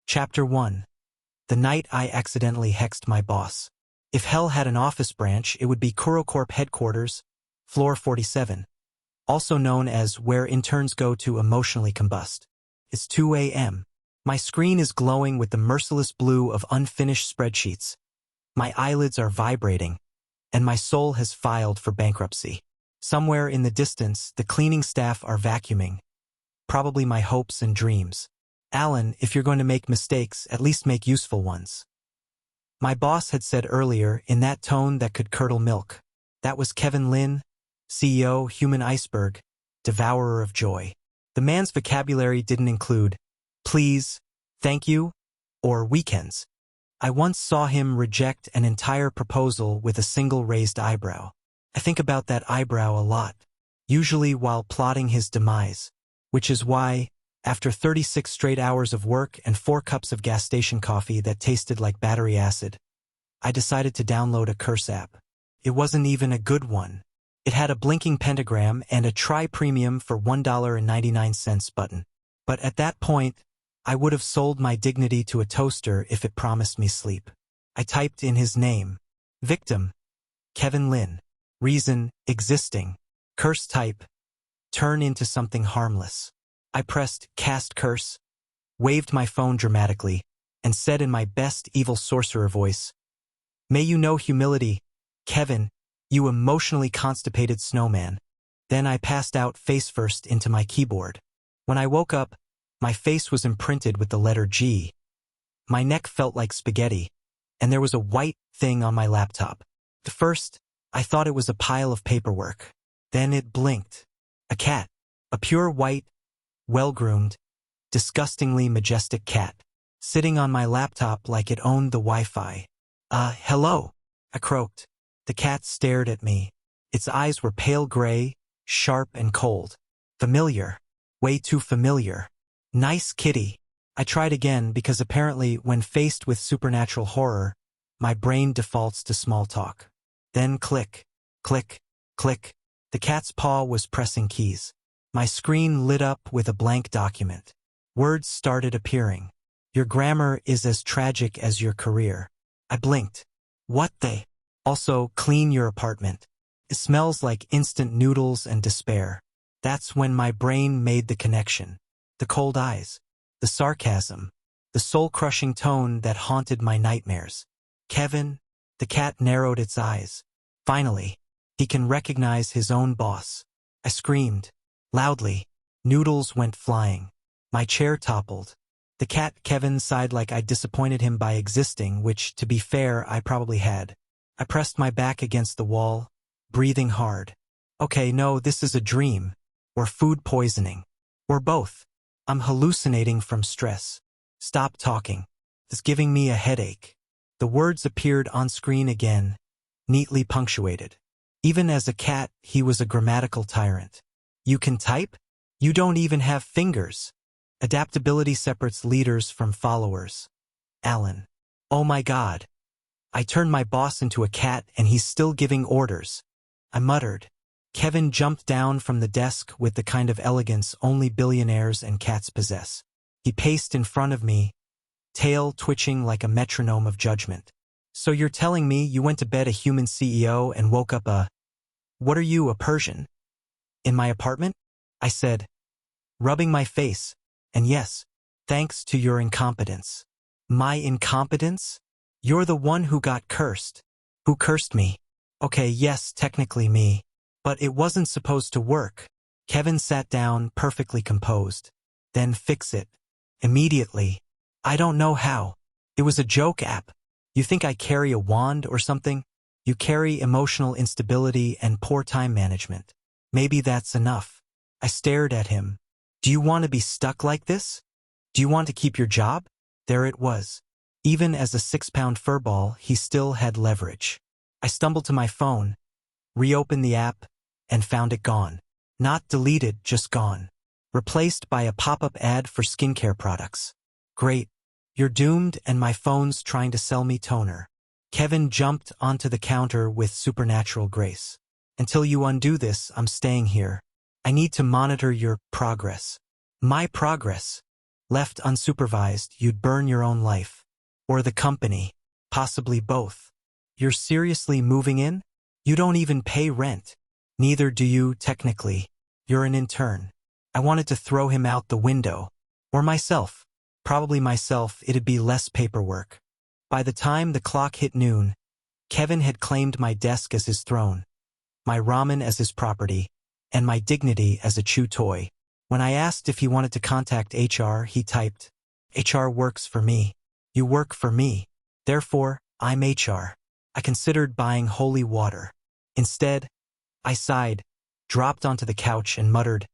Chapter 1. The night I accidentally hexed my boss. If hell had an office branch, it would be Kurocorp headquarters, floor 47, also known as where interns go to emotionally combust. It's 2 a.m. My screen is glowing with the merciless blue of unfinished spreadsheets. My eyelids are vibrating, and my soul has filed for bankruptcy. Somewhere in the distance, the cleaning staff are vacuuming. Probably my hopes and dreams. Alan, if you're going to make mistakes, at least make useful ones. My boss had said earlier, in that tone that could curdle milk. That was Kevin Lin, CEO, Human Iceberg, devourer of joy. The man's vocabulary didn't include please, thank you, or weekends. I once saw him reject an entire proposal with a single raised eyebrow. I think about that eyebrow a lot, usually while plotting his demise, which is why, after 36 straight hours of work and 4 cups of gas station coffee that tasted like battery acid, I decided to download a curse app. It wasn't even a good one. It had a blinking pentagram and a try premium for $1.99 button. But at that point, I would have sold my dignity to a toaster if it promised me sleep. I typed in his name. Victim, Kevin Lin. Reason, existing. Curse type, turn into something harmless. I pressed cast curse, waved my phone dramatically, and said in my best evil sorcerer voice, "May you know humility, Kevin, you emotionally constipated snowman." Then I passed out face first into my keyboard. When I woke up, my face was imprinted with the letter G. My neck felt like spaghetti, and there was a white thing on my laptop. At first, I thought it was a pile of paperwork. Then it blinked. A cat. A pure white, well-groomed, disgustingly majestic cat, sitting on my laptop like it owned the Wi-Fi. Hello, I croaked. The cat stared at me. Its eyes were pale gray, sharp and cold. Familiar. Way too familiar. Nice kitty. I tried again because apparently when faced with supernatural horror, my brain defaults to small talk. Then click, click, click. The cat's paw was pressing keys. My screen lit up with a blank document. Words started appearing. Your grammar is as tragic as your career. I blinked. What the? Also, clean your apartment. It smells like instant noodles and despair. That's when my brain made the connection. The cold eyes. The sarcasm. The soul-crushing tone that haunted my nightmares. Kevin, the cat narrowed its eyes. Finally, he can recognize his own boss. I screamed. Loudly. Noodles went flying. My chair toppled. The cat Kevin sighed like I'd disappointed him by existing, which, to be fair, I probably had. I pressed my back against the wall, breathing hard. Okay, no, this is a dream. Or food poisoning. Or both. I'm hallucinating from stress. Stop talking. It's giving me a headache. The words appeared on screen again, neatly punctuated. Even as a cat, he was a grammatical tyrant. You can type? You don't even have fingers. Adaptability separates leaders from followers. Alan. Oh my God. I turned my boss into a cat and he's still giving orders. I muttered. Kevin jumped down from the desk with the kind of elegance only billionaires and cats possess. He paced in front of me, tail twitching like a metronome of judgment. So you're telling me you went to bed a human CEO and woke up what are you, a Persian? In my apartment? I said, rubbing my face, and yes, thanks to your incompetence. My incompetence? You're the one who got cursed. Who cursed me? Okay, yes, technically me. But it wasn't supposed to work. Kevin sat down, perfectly composed. Then fix it. Immediately. I don't know how. It was a joke app. You think I carry a wand or something? You carry emotional instability and poor time management. Maybe that's enough. I stared at him. Do you want to be stuck like this? Do you want to keep your job? There it was. Even as a 6-pound furball, he still had leverage. I stumbled to my phone, reopened the app, and found it gone. Not deleted, just gone. Replaced by a pop-up ad for skincare products. Great. You're doomed and my phone's trying to sell me toner. Kevin jumped onto the counter with supernatural grace. Until you undo this, I'm staying here. I need to monitor your progress. My progress? Left unsupervised, you'd burn your own life. Or the company. Possibly both. You're seriously moving in? You don't even pay rent. Neither do you, technically. You're an intern. I wanted to throw him out the window. Or myself. Probably myself, it'd be less paperwork. By the time the clock hit noon, Kevin had claimed my desk as his throne, my ramen as his property, and my dignity as a chew toy. When I asked if he wanted to contact HR, he typed, "HR works for me. You work for me. Therefore, I'm HR. I considered buying holy water. Instead, I sighed, dropped onto the couch and muttered,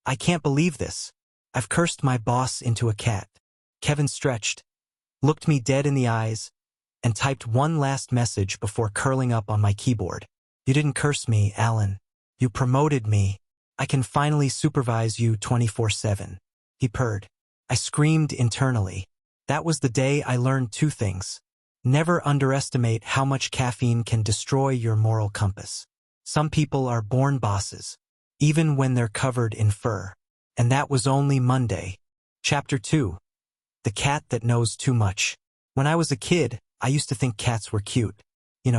I can't believe this. I've cursed my boss into a cat. Kevin stretched, looked me dead in the eyes, and typed one last message before curling up on my keyboard. You didn't curse me, Alan. You promoted me. I can finally supervise you 24/7. He purred. I screamed internally. That was the day I learned two things. Never underestimate how much caffeine can destroy your moral compass. Some people are born bosses, even when they're covered in fur. And that was only Monday. Chapter 2. The Cat That Knows Too Much. When I was a kid, I used to think cats were cute.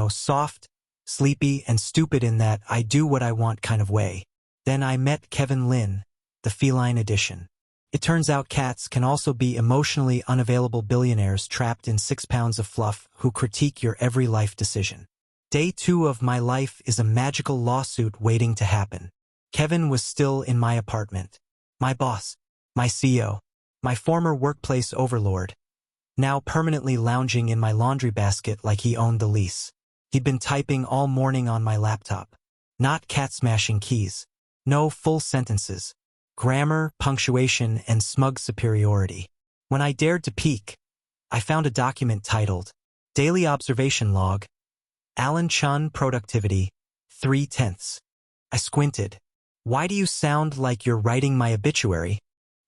Soft, sleepy, and stupid in that I do what I want kind of way. Then I met Kevin Lynn, the feline edition. It turns out cats can also be emotionally unavailable billionaires trapped in 6 pounds of fluff who critique your every life decision. Day 2 of my life is a magical lawsuit waiting to happen. Kevin was still in my apartment. My boss, my CEO, my former workplace overlord, now permanently lounging in my laundry basket like he owned the lease. He'd been typing all morning on my laptop. Not cat-smashing keys. No full sentences. Grammar, punctuation, and smug superiority. When I dared to peek, I found a document titled, Daily Observation Log, Alan Chun Productivity, 3/10. I squinted. Why do you sound like you're writing my obituary?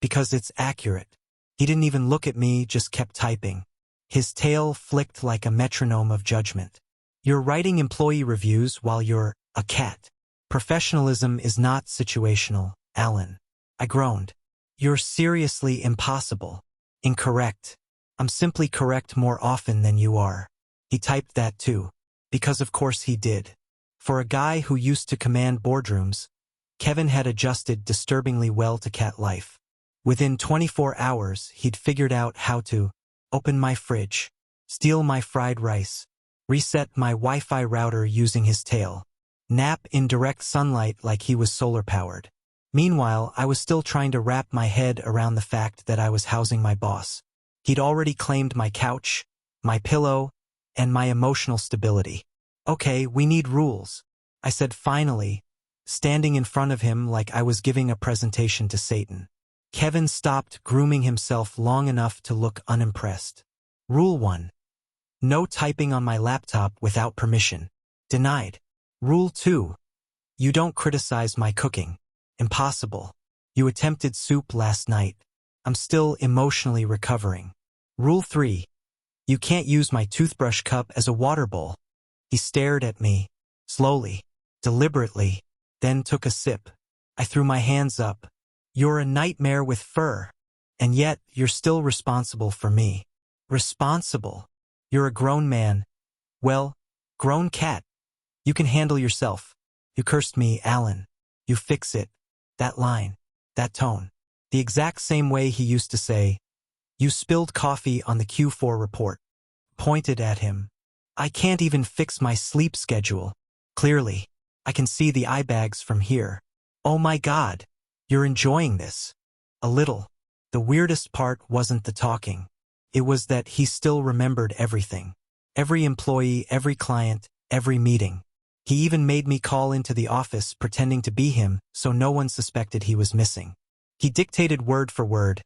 Because it's accurate. He didn't even look at me, just kept typing. His tail flicked like a metronome of judgment. You're writing employee reviews while you're a cat. Professionalism is not situational, Alan. I groaned. You're seriously impossible. Incorrect. I'm simply correct more often than you are. He typed that too. Because of course he did. For a guy who used to command boardrooms, Kevin had adjusted disturbingly well to cat life. Within 24 hours, he'd figured out how to open my fridge, steal my fried rice, reset my Wi-Fi router using his tail, nap in direct sunlight like he was solar-powered. Meanwhile, I was still trying to wrap my head around the fact that I was housing my boss. He'd already claimed my couch, my pillow, and my emotional stability. Okay, we need rules, I said finally, standing in front of him like I was giving a presentation to Satan. Kevin stopped grooming himself long enough to look unimpressed. Rule 1. No typing on my laptop without permission. Denied. Rule 2. You don't criticize my cooking. Impossible. You attempted soup last night. I'm still emotionally recovering. Rule 3. You can't use my toothbrush cup as a water bowl. He stared at me, slowly, deliberately, then took a sip. I threw my hands up. You're a nightmare with fur. And yet, you're still responsible for me. Responsible? You're a grown man. Well, grown cat. You can handle yourself. You cursed me, Alan. You fix it. That line. That tone. The exact same way he used to say, you spilled coffee on the Q4 report. Pointed at him. I can't even fix my sleep schedule. Clearly. I can see the eye bags from here. Oh my God. You're enjoying this. A little. The weirdest part wasn't the talking. It was that he still remembered everything. Every employee, every client, every meeting. He even made me call into the office pretending to be him so no one suspected he was missing. He dictated word for word.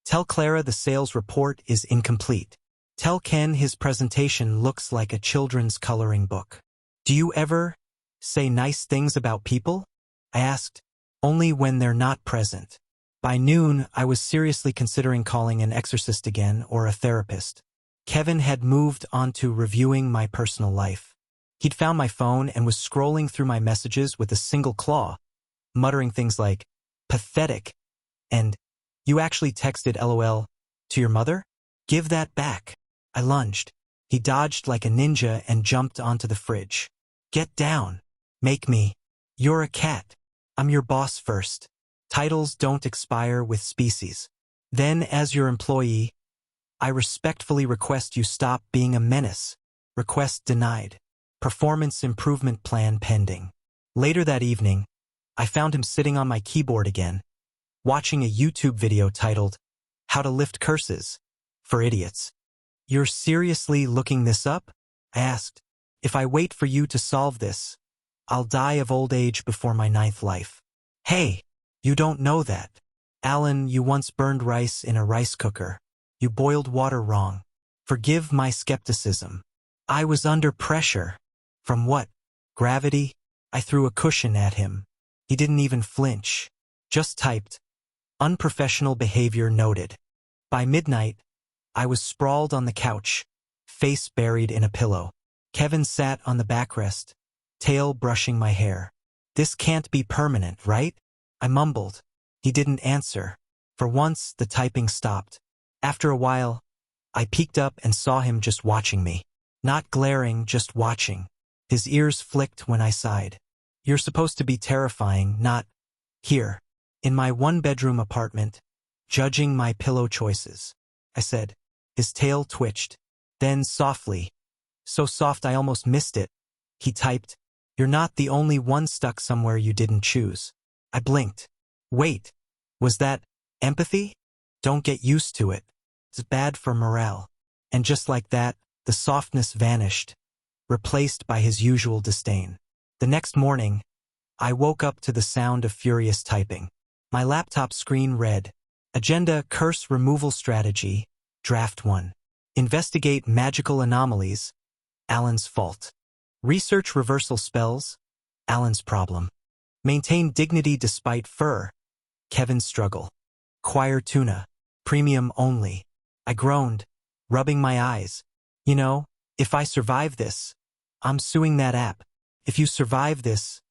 Tell Clara the sales report is incomplete. Tell Ken his presentation looks like a children's coloring book. Do you ever say nice things about people? I asked. Only when they're not present. By noon, I was seriously considering calling an exorcist again or a therapist. Kevin had moved on to reviewing my personal life. He'd found my phone and was scrolling through my messages with a single claw, muttering things like, pathetic, and You actually texted LOL to your mother? Give that back. I lunged. He dodged like a ninja and jumped onto the fridge. Get down. Make me. You're a cat. I'm your boss first. Titles don't expire with species. Then, as your employee, I respectfully request you stop being a menace. Request denied. Performance improvement plan pending. Later that evening, I found him sitting on my keyboard again, watching a YouTube video titled, How to Lift Curses for Idiots. You're seriously looking this up? I asked. If I wait for you to solve this, I'll die of old age before my 9th life. Hey, you don't know that. Alan, you once burned rice in a rice cooker. You boiled water wrong. Forgive my skepticism. I was under pressure. From what? Gravity? I threw a cushion at him. He didn't even flinch. Just typed, unprofessional behavior noted. By midnight, I was sprawled on the couch, face buried in a pillow. Kevin sat on the backrest, tail brushing my hair. This can't be permanent, right? I mumbled. He didn't answer. For once, the typing stopped. After a while, I peeked up and saw him just watching me. Not glaring, just watching. His ears flicked when I sighed. You're supposed to be terrifying, not here, in my one-bedroom apartment, judging my pillow choices. I said. His tail twitched. Then softly, so soft I almost missed it, he typed, You're not the only one stuck somewhere you didn't choose. I blinked. Wait, was that empathy? Don't get used to it. It's bad for morale. And just like that, the softness vanished, replaced by his usual disdain. The next morning, I woke up to the sound of furious typing. My laptop screen read, Agenda Curse Removal Strategy, Draft 1. Investigate magical anomalies, Alan's fault. Research reversal spells, Alan's problem. Maintain dignity despite fur, Kevin's struggle. Choir tuna, premium only. I groaned, rubbing my eyes. You know, if I survive this, I'm suing that app. If you survive this,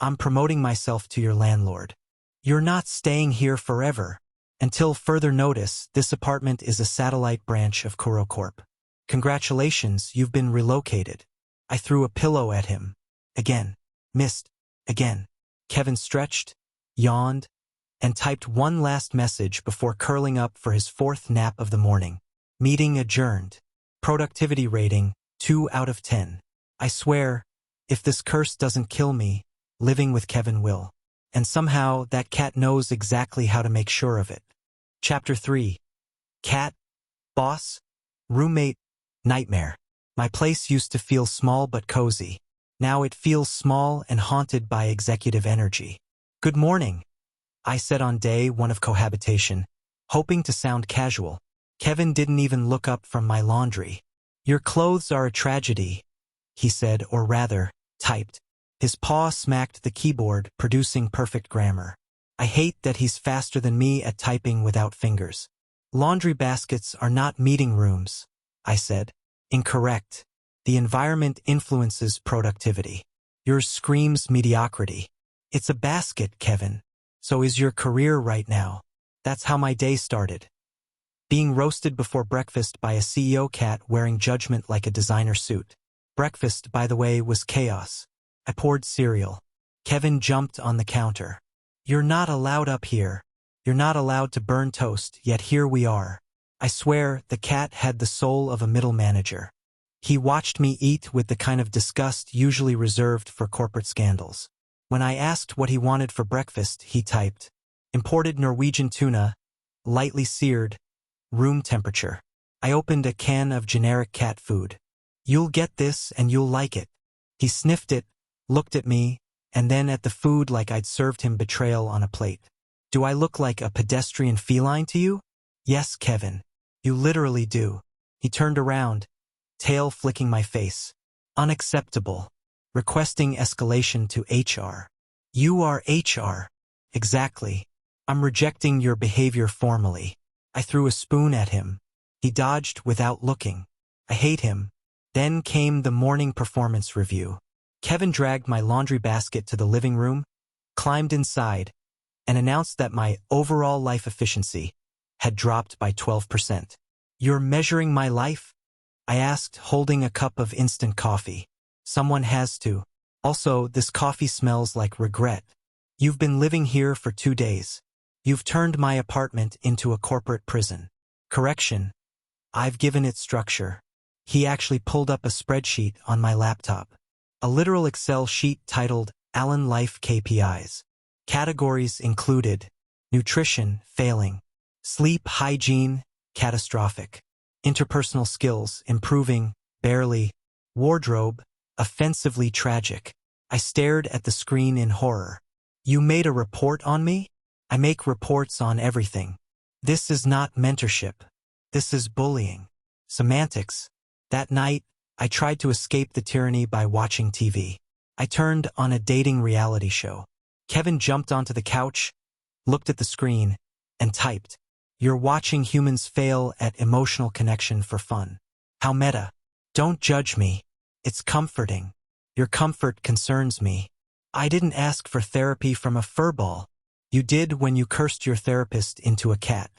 I'm promoting myself to your landlord. You're not staying here forever. Until further notice, this apartment is a satellite branch of Corp. Congratulations, you've been relocated. I threw a pillow at him. Again. Missed. Again. Kevin stretched, yawned, and typed one last message before curling up for his 4th nap of the morning. Meeting adjourned. Productivity rating, 2 out of 10. I swear, if this curse doesn't kill me, living with Kevin will. And somehow that cat knows exactly how to make sure of it. Chapter 3. Cat, boss, roommate, nightmare. My place used to feel small but cozy. Now it feels small and haunted by executive energy. Good morning, I said on day 1 of cohabitation, hoping to sound casual. Kevin didn't even look up from my laundry. Your clothes are a tragedy, he said, or rather, typed. His paw smacked the keyboard, producing perfect grammar. I hate that he's faster than me at typing without fingers. Laundry baskets are not meeting rooms, I said. Incorrect. The environment influences productivity. Yours screams mediocrity. It's a basket, Kevin. So is your career right now. That's how my day started. Being roasted before breakfast by a CEO cat wearing judgment like a designer suit. Breakfast, by the way, was chaos. I poured cereal. Kevin jumped on the counter. You're not allowed up here. You're not allowed to burn toast, yet here we are. I swear the cat had the soul of a middle manager. He watched me eat with the kind of disgust usually reserved for corporate scandals. When I asked what he wanted for breakfast, he typed, Imported Norwegian tuna, lightly seared, room temperature. I opened a can of generic cat food. You'll get this and you'll like it. He sniffed it, looked at me, and then at the food like I'd served him betrayal on a plate. Do I look like a pedestrian feline to you? Yes, Kevin. You literally do. He turned around, tail flicking my face. Unacceptable. Requesting escalation to HR. You are HR. Exactly. I'm rejecting your behavior formally. I threw a spoon at him. He dodged without looking. I hate him. Then came the morning performance review. Kevin dragged my laundry basket to the living room, climbed inside, and announced that my overall life efficiency had dropped by 12%. You're measuring my life? I asked, holding a cup of instant coffee. Someone has to. Also, this coffee smells like regret. You've been living here for 2 days. You've turned my apartment into a corporate prison. Correction. I've given it structure. He actually pulled up a spreadsheet on my laptop. A literal Excel sheet titled Allen Life KPIs. Categories included nutrition, failing; sleep hygiene, catastrophic; interpersonal skills, improving, barely; wardrobe, offensively tragic. I stared at the screen in horror. You made a report on me? I make reports on everything. This is not mentorship. This is bullying. Semantics. That night, I tried to escape the tyranny by watching TV. I turned on a dating reality show. Kevin jumped onto the couch, looked at the screen, and typed, "You're watching humans fail at emotional connection for fun. How meta. Don't judge me. It's comforting. Your comfort concerns me. I didn't ask for therapy from a furball. You did when you cursed your therapist into a cat."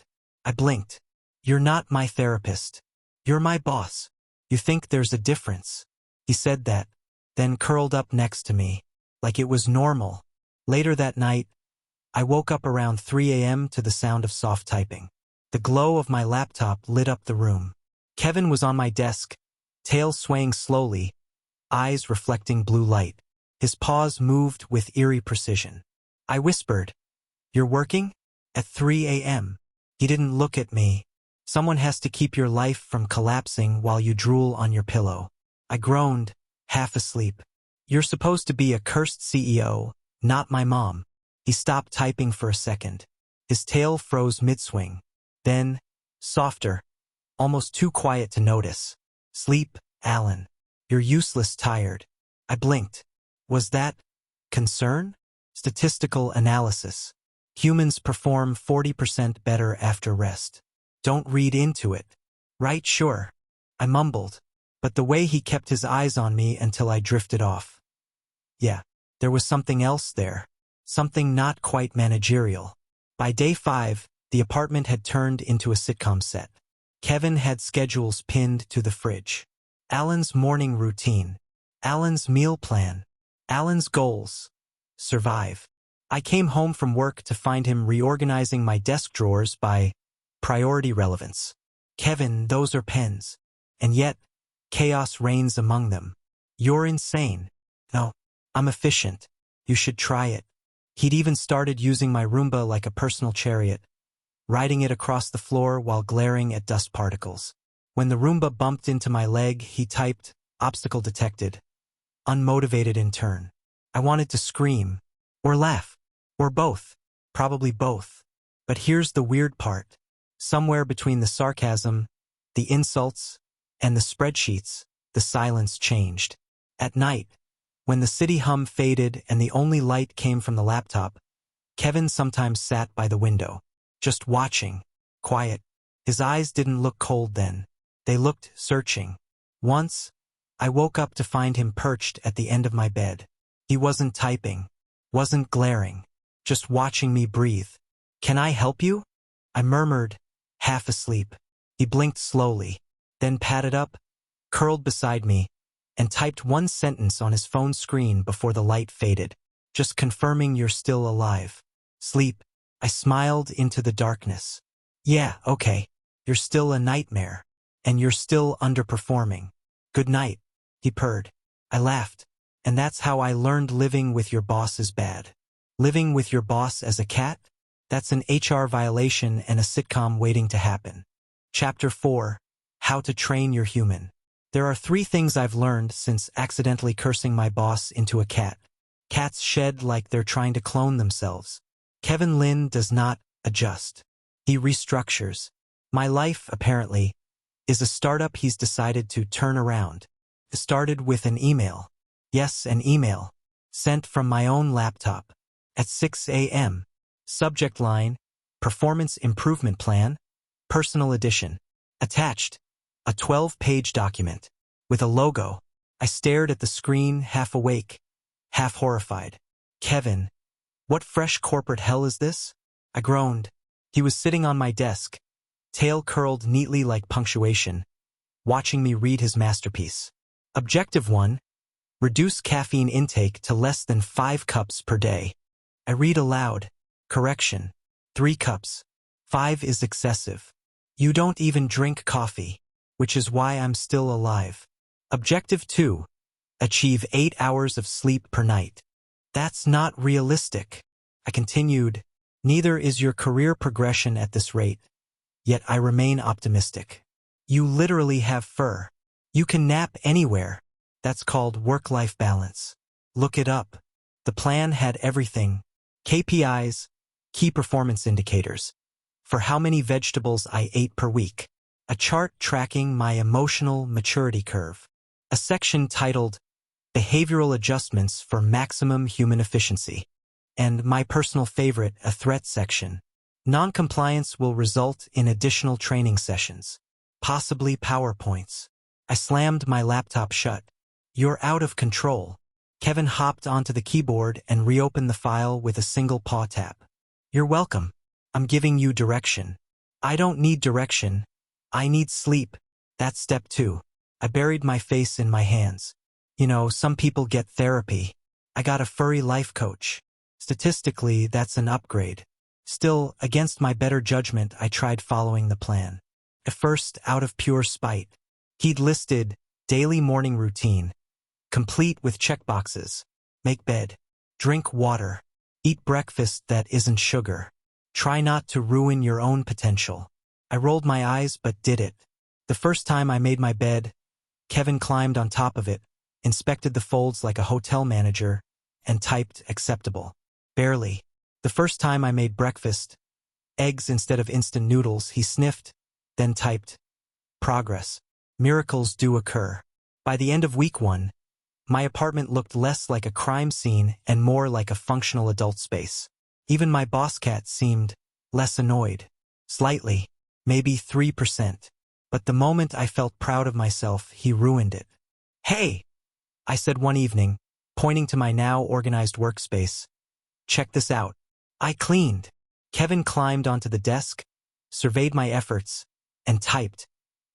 I blinked. "You're not my therapist. You're my boss. You think there's a difference." He said that, then curled up next to me, like it was normal. Later that night, I woke up around 3 a.m. to the sound of soft typing. The glow of my laptop lit up the room. Kevin was on my desk, tail swaying slowly, eyes reflecting blue light. His paws moved with eerie precision. I whispered, "You're working? At 3 a.m. He didn't look at me. Someone has to keep your life from collapsing while you drool on your pillow. I groaned, half asleep. "You're supposed to be a cursed CEO, not my mom." He stopped typing for a second. His tail froze mid-swing. Then, softer, almost too quiet to notice. "Sleep, Alan. You're useless tired." I blinked. Was that concern? Statistical analysis. Humans perform 40% better after rest. Don't read into it. Right, sure. I mumbled, but the way he kept his eyes on me until I drifted off. Yeah, there was something else there. Something not quite managerial. By day 5, the apartment had turned into a sitcom set. Kevin had schedules pinned to the fridge. Alan's morning routine. Alan's meal plan. Alan's goals. Survive. I came home from work to find him reorganizing my desk drawers by priority relevance. "Kevin, those are pens." And yet, chaos reigns among them. "You're insane." "No, I'm efficient. You should try it." He'd even started using my Roomba like a personal chariot, riding it across the floor while glaring at dust particles. When the Roomba bumped into my leg, he typed, "Obstacle detected." Unmotivated in turn. I wanted to scream, or laugh, or both. Probably both. But here's the weird part. Somewhere between the sarcasm, the insults, and the spreadsheets, the silence changed. At night, when the city hum faded and the only light came from the laptop, Kevin sometimes sat by the window, just watching, quiet. His eyes didn't look cold then. They looked searching. Once, I woke up to find him perched at the end of my bed. He wasn't typing, wasn't glaring, just watching me breathe. "Can I help you?" I murmured, half asleep. He blinked slowly, then patted up, curled beside me, and typed one sentence on his phone screen before the light faded. "Just confirming you're still alive." "Sleep." I smiled into the darkness. "Yeah, okay. You're still a nightmare. And you're still underperforming. Good night," he purred. I laughed. "And that's how I learned living with your boss is bad." Living with your boss as a cat? That's an HR violation and a sitcom waiting to happen. Chapter 4. How to Train Your Human. There are 3 things I've learned since accidentally cursing my boss into a cat. Cats shed like they're trying to clone themselves. Kevin Lin does not adjust. He restructures. My life, apparently, is a startup he's decided to turn around. It started with an email. Yes, an email. Sent from my own laptop. At 6 a.m. Subject line, Performance Improvement Plan, Personal Edition. Attached, a 12-page document. With a logo. I stared at the screen, half awake, half horrified. "Kevin, what fresh corporate hell is this?" I groaned. He was sitting on my desk, tail curled neatly like punctuation, watching me read his masterpiece. Objective 1. Reduce caffeine intake to less than 5 cups per day. I read aloud. Correction. 3 cups. 5 is excessive. You don't even drink coffee, which is why I'm still alive. Objective 2. Achieve 8 hours of sleep per night. That's not realistic. I continued. Neither is your career progression at this rate. Yet I remain optimistic. You literally have fur. You can nap anywhere. That's called work-life balance. Look it up. The plan had everything. KPIs, key performance indicators, for how many vegetables I ate per week. A chart tracking my emotional maturity curve. A section titled Behavioral Adjustments for Maximum Human Efficiency. And my personal favorite, a threat section. Non-compliance will result in additional training sessions, possibly PowerPoints. I slammed my laptop shut. You're out of control. Kevin hopped onto the keyboard and reopened the file with a single paw tap. You're welcome. I'm giving you direction. I don't need direction. I need sleep. That's step 2. I buried my face in my hands. You know, some people get therapy. I got a furry life coach. Statistically, that's an upgrade. Still, against my better judgment, I tried following the plan. At first, out of pure spite. He'd listed daily morning routine, complete with checkboxes. Make bed. Drink water. Eat breakfast that isn't sugar. Try not to ruin your own potential. I rolled my eyes but did it. The first time I made my bed, Kevin climbed on top of it, inspected the folds like a hotel manager, and typed acceptable. Barely. The first time I made breakfast, eggs instead of instant noodles, he sniffed, then typed progress. Miracles do occur. By the end of week 1, my apartment looked less like a crime scene and more like a functional adult space. Even my boss cat seemed less annoyed. Slightly, maybe 3%. But the moment I felt proud of myself, he ruined it. Hey, I said one evening, pointing to my now organized workspace. Check this out. I cleaned. Kevin climbed onto the desk, surveyed my efforts, and typed,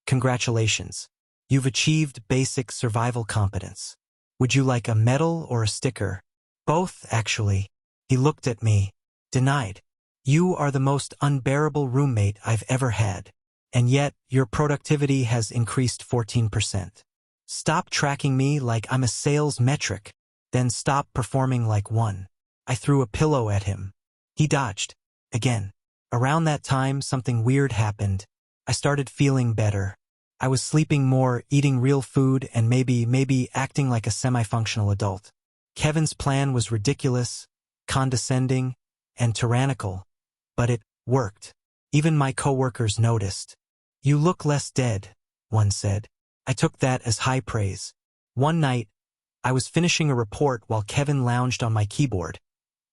congratulations. You've achieved basic survival competence. Would you like a medal or a sticker? Both, actually. He looked at me. Denied. You are the most unbearable roommate I've ever had. And yet, your productivity has increased 14%. Stop tracking me like I'm a sales metric. Then stop performing like one. I threw a pillow at him. He dodged. Again. Around that time, something weird happened. I started feeling better. I was sleeping more, eating real food, and maybe acting like a semi-functional adult. Kevin's plan was ridiculous, condescending, and tyrannical. But it worked. Even my coworkers noticed. You look less dead, one said. I took that as high praise. One night, I was finishing a report while Kevin lounged on my keyboard,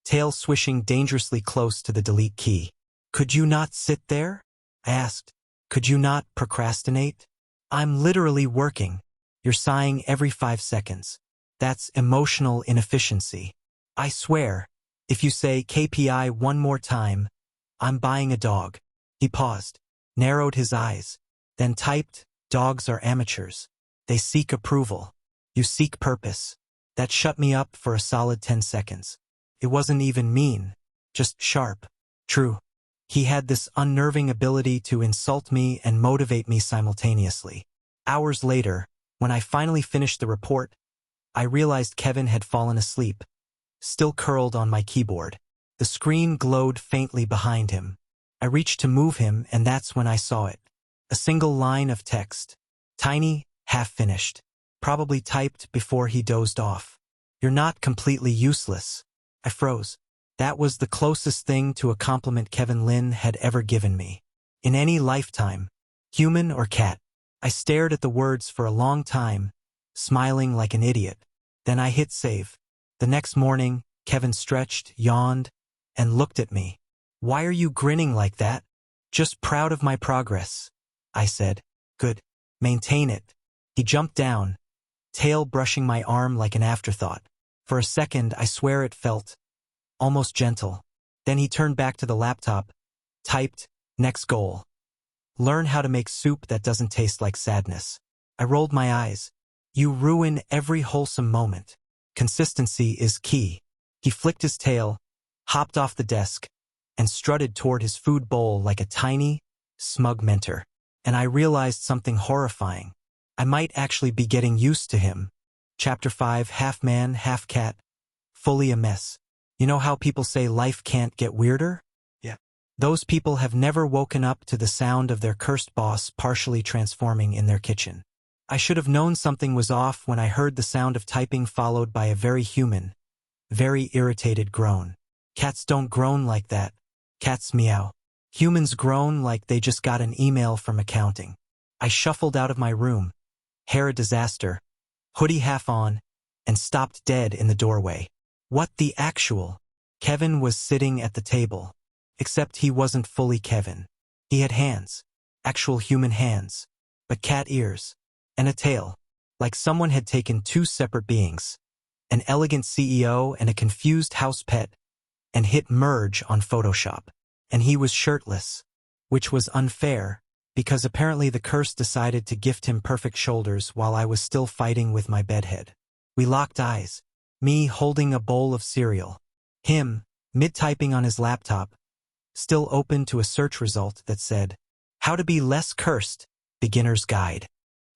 tail swishing dangerously close to the delete key. Could you not sit there? I asked. Could you not procrastinate? I'm literally working. You're sighing every 5 seconds. That's emotional inefficiency. I swear, if you say KPI one more time, I'm buying a dog. He paused, narrowed his eyes, then typed, dogs are amateurs. They seek approval. You seek purpose. That shut me up for a solid 10 seconds. It wasn't even mean, just sharp. True. He had this unnerving ability to insult me and motivate me simultaneously. Hours later, when I finally finished the report, I realized Kevin had fallen asleep, still curled on my keyboard. The screen glowed faintly behind him. I reached to move him, and that's when I saw it. A single line of text. Tiny, half-finished. Probably typed before he dozed off. You're not completely useless. I froze. That was the closest thing to a compliment Kevin Lin had ever given me. In any lifetime, human or cat. I stared at the words for a long time, smiling like an idiot. Then I hit save. The next morning, Kevin stretched, yawned, and looked at me. Why are you grinning like that? Just proud of my progress, I said. Good. Maintain it. He jumped down, tail brushing my arm like an afterthought. For a second, I swear it felt almost gentle. Then he turned back to the laptop, typed, next goal. Learn how to make soup that doesn't taste like sadness. I rolled my eyes. You ruin every wholesome moment. Consistency is key. He flicked his tail, hopped off the desk, and strutted toward his food bowl like a tiny, smug mentor. And I realized something horrifying. I might actually be getting used to him. Chapter 5, half man, half cat, fully a mess. You know how people say life can't get weirder? Yeah. Those people have never woken up to the sound of their cursed boss partially transforming in their kitchen. I should have known something was off when I heard the sound of typing followed by a very human, very irritated groan. Cats don't groan like that. Cats meow. Humans groan like they just got an email from accounting. I shuffled out of my room, hair a disaster, hoodie half on, and stopped dead in the doorway. What the actual? Kevin was sitting at the table. Except he wasn't fully Kevin. He had hands. Actual human hands. But cat ears. And a tail. Like someone had taken two separate beings. An elegant CEO and a confused house pet. And hit merge on Photoshop. And he was shirtless. Which was unfair, because apparently the curse decided to gift him perfect shoulders while I was still fighting with my bedhead. We locked eyes. Me holding a bowl of cereal. Him, mid-typing on his laptop, still open to a search result that said, "How to be less cursed, beginner's guide."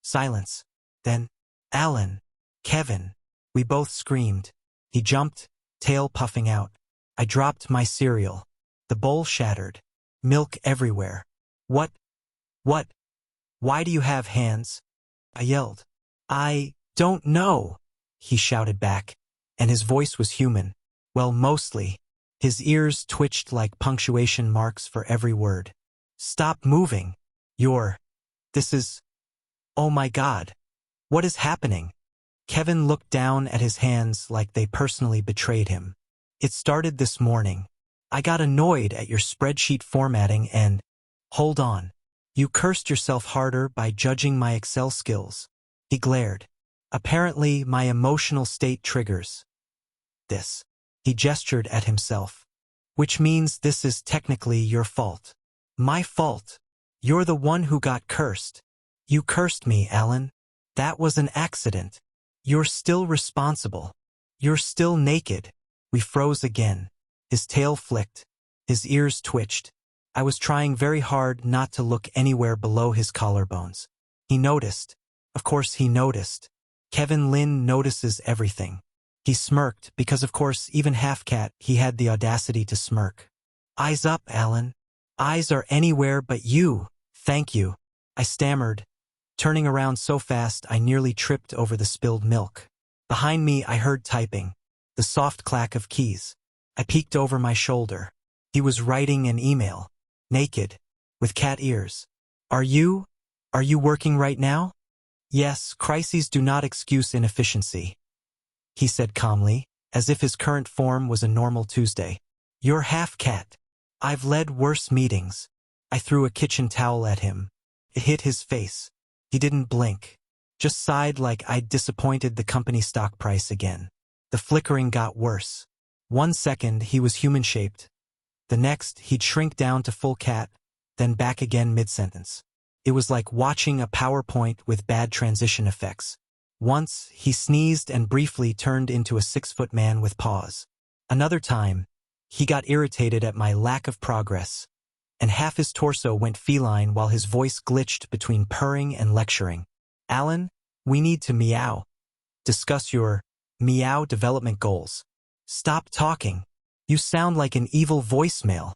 Silence. Then, "Alan, Kevin." We both screamed. He jumped, tail puffing out. I dropped my cereal. The bowl shattered. Milk everywhere. What? Why do you have hands?" I yelled. "I don't know," he shouted back, and his voice was human. Well, mostly. His ears twitched like punctuation marks for every word. "Stop moving. This is... Oh my God. What is happening?" Kevin looked down at his hands like they personally betrayed him. "It started this morning. I got annoyed at your spreadsheet formatting and... Hold on. You cursed yourself harder by judging my Excel skills." He glared. "Apparently, my emotional state triggers this." He gestured at himself. "Which means this is technically your fault." "My fault? You're the one who got cursed." "You cursed me, Alan. That was an accident. You're still responsible. You're still naked." We froze again. His tail flicked. His ears twitched. I was trying very hard not to look anywhere below his collarbones. He noticed. Of course he noticed. Kevin Lynn notices everything. He smirked because of course even half-cat he had the audacity to smirk. "Eyes up, Alan. Eyes are anywhere but you. Thank you." I stammered, turning around so fast I nearly tripped over the spilled milk. Behind me I heard typing, the soft clack of keys. I peeked over my shoulder. He was writing an email. Naked. With cat ears. Are you working right now?" "Yes, crises do not excuse inefficiency," he said calmly, as if his current form was a normal Tuesday. "You're half cat. I've led worse meetings." I threw a kitchen towel at him. It hit his face. He didn't blink. Just sighed like I'd disappointed the company stock price again. The flickering got worse. 1 second he was human-shaped. The next he'd shrink down to full cat, then back again mid-sentence. It was like watching a PowerPoint with bad transition effects. Once, he sneezed and briefly turned into a 6-foot man with paws. Another time, he got irritated at my lack of progress, and half his torso went feline while his voice glitched between purring and lecturing. "Alan, we need to meow. Discuss your meow development goals. Stop talking. You sound like an evil voicemail."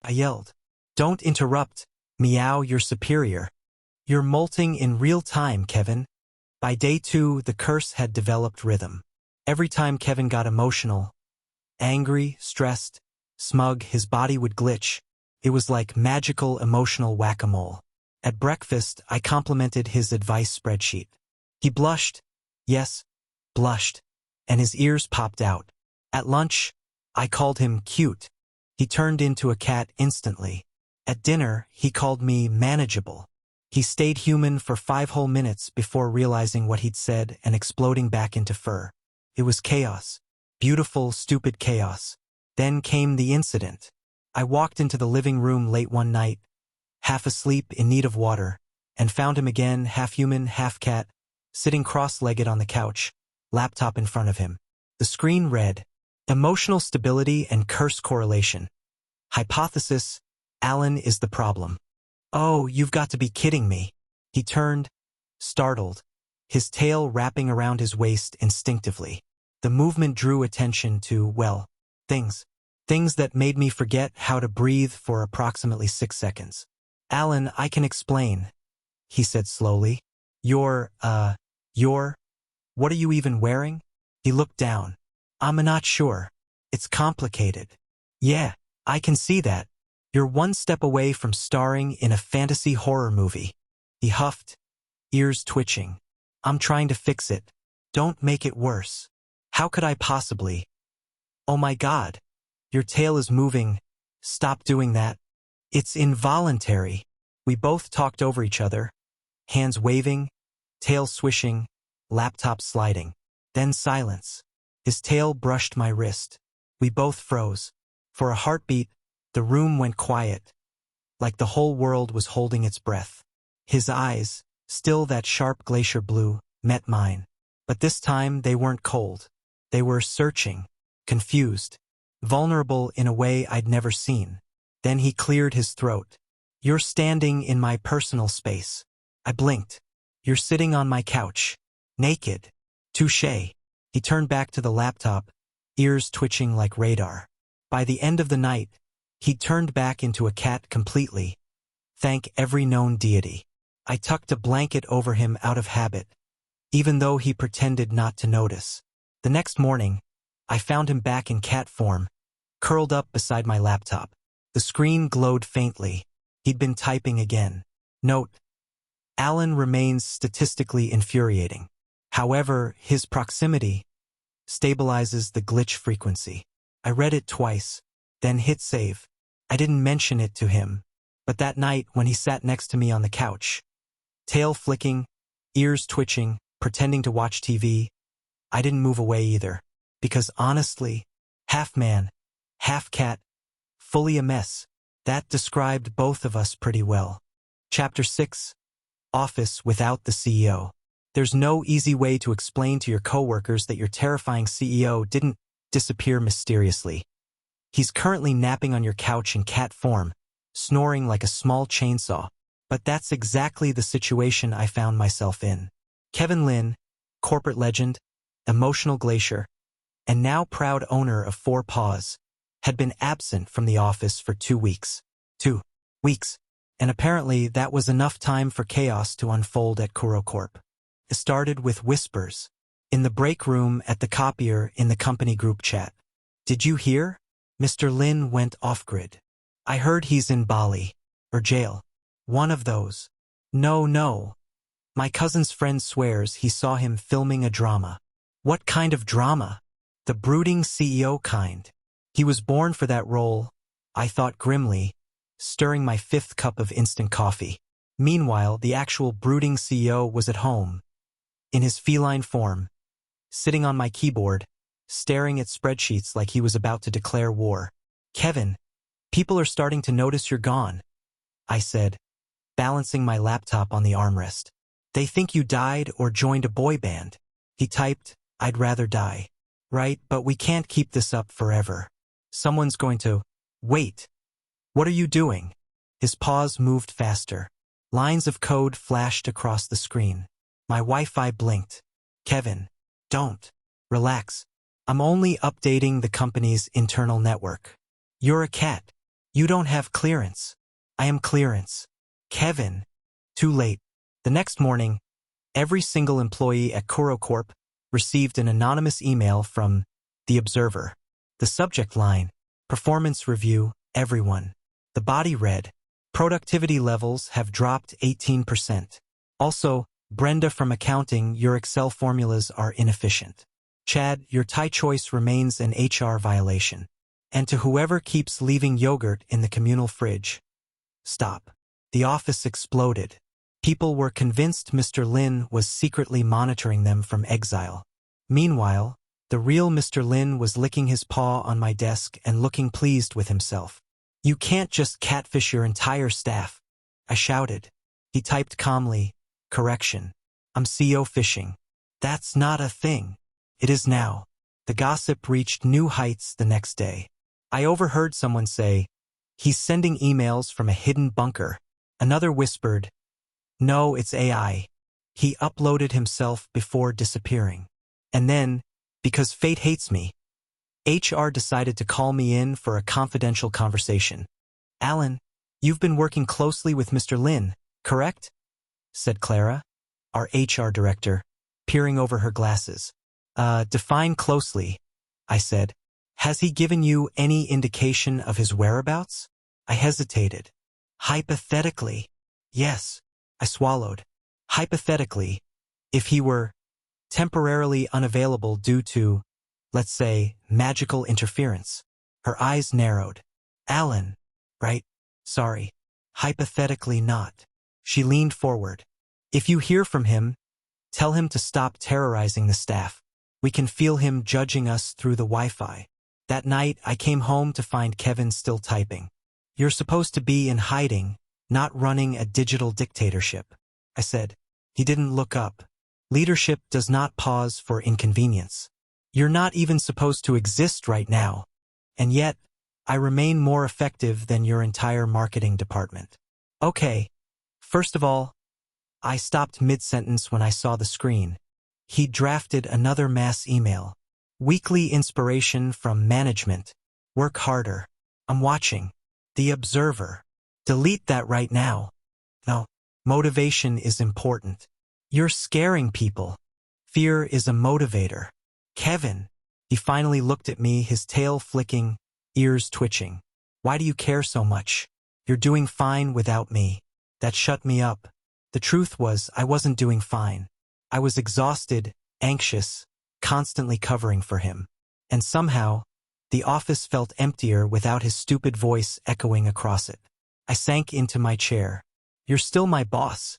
I yelled. "Don't interrupt. Meow, you're superior. You're molting in real time, Kevin." By day 2, the curse had developed rhythm. Every time Kevin got emotional, angry, stressed, smug, his body would glitch. It was like magical emotional whack-a-mole. At breakfast, I complimented his advice spreadsheet. He blushed. Yes, blushed. And his ears popped out. At lunch, I called him cute. He turned into a cat instantly. At dinner, he called me manageable. He stayed human for 5 whole minutes before realizing what he'd said and exploding back into fur. It was chaos. Beautiful, stupid chaos. Then came the incident. I walked into the living room late one night, half asleep in need of water, and found him again, half human, half cat, sitting cross-legged on the couch, laptop in front of him. The screen read, "Emotional stability and curse correlation. Hypothesis, Alan is the problem." "Oh, you've got to be kidding me." He turned, startled, his tail wrapping around his waist instinctively. The movement drew attention to, well, things that made me forget how to breathe for approximately 6 seconds. "Alan, I can explain," he said slowly. You're, what are you even wearing?" He looked down. "I'm not sure. It's complicated." "Yeah, I can see that. You're one step away from starring in a fantasy horror movie." He huffed, ears twitching. "I'm trying to fix it. Don't make it worse." "How could I possibly?" "Oh my God. Your tail is moving. Stop doing that." "It's involuntary." We both talked over each other, hands waving, tail swishing, laptop sliding. Then silence. His tail brushed my wrist. We both froze. For a heartbeat, the room went quiet, like the whole world was holding its breath. His eyes, still that sharp glacier blue, met mine. But this time they weren't cold. They were searching, confused, vulnerable in a way I'd never seen. Then he cleared his throat. "You're standing in my personal space." I blinked. "You're sitting on my couch. Naked." "Touché." He turned back to the laptop, ears twitching like radar. By the end of the night, he'd turned back into a cat completely. Thank every known deity. I tucked a blanket over him out of habit, even though he pretended not to notice. The next morning, I found him back in cat form, curled up beside my laptop. The screen glowed faintly. He'd been typing again. Note: Alan remains statistically infuriating. However, his proximity stabilizes the glitch frequency. I read it twice, then hit save. I didn't mention it to him, but that night when he sat next to me on the couch, tail flicking, ears twitching, pretending to watch TV, I didn't move away either. Because honestly, half man, half cat, fully a mess. That described both of us pretty well. Chapter 6. Office without the CEO. There's no easy way to explain to your coworkers that your terrifying CEO didn't disappear mysteriously. He's currently napping on your couch in cat form, snoring like a small chainsaw. But that's exactly the situation I found myself in. Kevin Lin, corporate legend, emotional glacier, and now proud owner of 4 Paws, had been absent from the office for 2 weeks. 2 weeks. And apparently that was enough time for chaos to unfold at Corp. It started with whispers in the break room at the copier in the company group chat. "Did you hear? Mr. Lin went off-grid. I heard he's in Bali, or jail. One of those." No. My cousin's friend swears he saw him filming a drama." "What kind of drama?" "The brooding CEO kind. He was born for that role," I thought grimly, stirring my 5th cup of instant coffee. Meanwhile, the actual brooding CEO was at home, in his feline form, sitting on my keyboard, staring at spreadsheets like he was about to declare war. "Kevin, people are starting to notice you're gone," I said, balancing my laptop on the armrest. "They think you died or joined a boy band." He typed, "I'd rather die." "Right, but we can't keep this up forever. Someone's going to..." "Wait. What are you doing?" His paws moved faster. Lines of code flashed across the screen. My Wi-Fi blinked. "Kevin, don't. Relax. I'm only updating the company's internal network." "You're a cat. You don't have clearance." "I am clearance." "Kevin." Too late. The next morning, every single employee at Corp received an anonymous email from The Observer. The subject line: performance review, everyone. The body read: productivity levels have dropped 18%. Also, Brenda from accounting, your Excel formulas are inefficient. Chad, your Thai choice remains an HR violation. And to whoever keeps leaving yogurt in the communal fridge, stop. The office exploded. People were convinced Mr. Lin was secretly monitoring them from exile. Meanwhile, the real Mr. Lin was licking his paw on my desk and looking pleased with himself. "You can't just catfish your entire staff. I shouted. He typed calmly, correction. I'm CEO fishing. That's not a thing. It is now. The gossip reached new heights the next day. I overheard someone say, he's sending emails from a hidden bunker. Another whispered, no, it's AI. He uploaded himself before disappearing. And then, because fate hates me, HR decided to call me in for a confidential conversation. Alan, you've been working closely with Mr. Lin, correct? Said Clara, our HR director, peering over her glasses. Define closely, I said. Has he given you any indication of his whereabouts? I hesitated. Hypothetically. Yes, I swallowed. Hypothetically, if he were temporarily unavailable due to, let's say, magical interference. Her eyes narrowed. Alan, right? Sorry. Hypothetically not. She leaned forward. If you hear from him, tell him to stop terrorizing the staff. We can feel him judging us through the Wi-Fi. That night, I came home to find Kevin still typing. You're supposed to be in hiding, not running a digital dictatorship, I said. He didn't look up. Leadership does not pause for inconvenience. You're not even supposed to exist right now. And yet, I remain more effective than your entire marketing department. Okay. First of all, I stopped mid-sentence when I saw the screen. He drafted another mass email. Weekly inspiration from management. Work harder. I'm watching. The Observer. Delete that right now. No. Motivation is important. You're scaring people. Fear is a motivator. Kevin. He finally looked at me, his tail flicking, ears twitching. Why do you care so much? You're doing fine without me. That shut me up. The truth was, I wasn't doing fine. I was exhausted, anxious, constantly covering for him. And somehow, the office felt emptier without his stupid voice echoing across it. I sank into my chair. You're still my boss.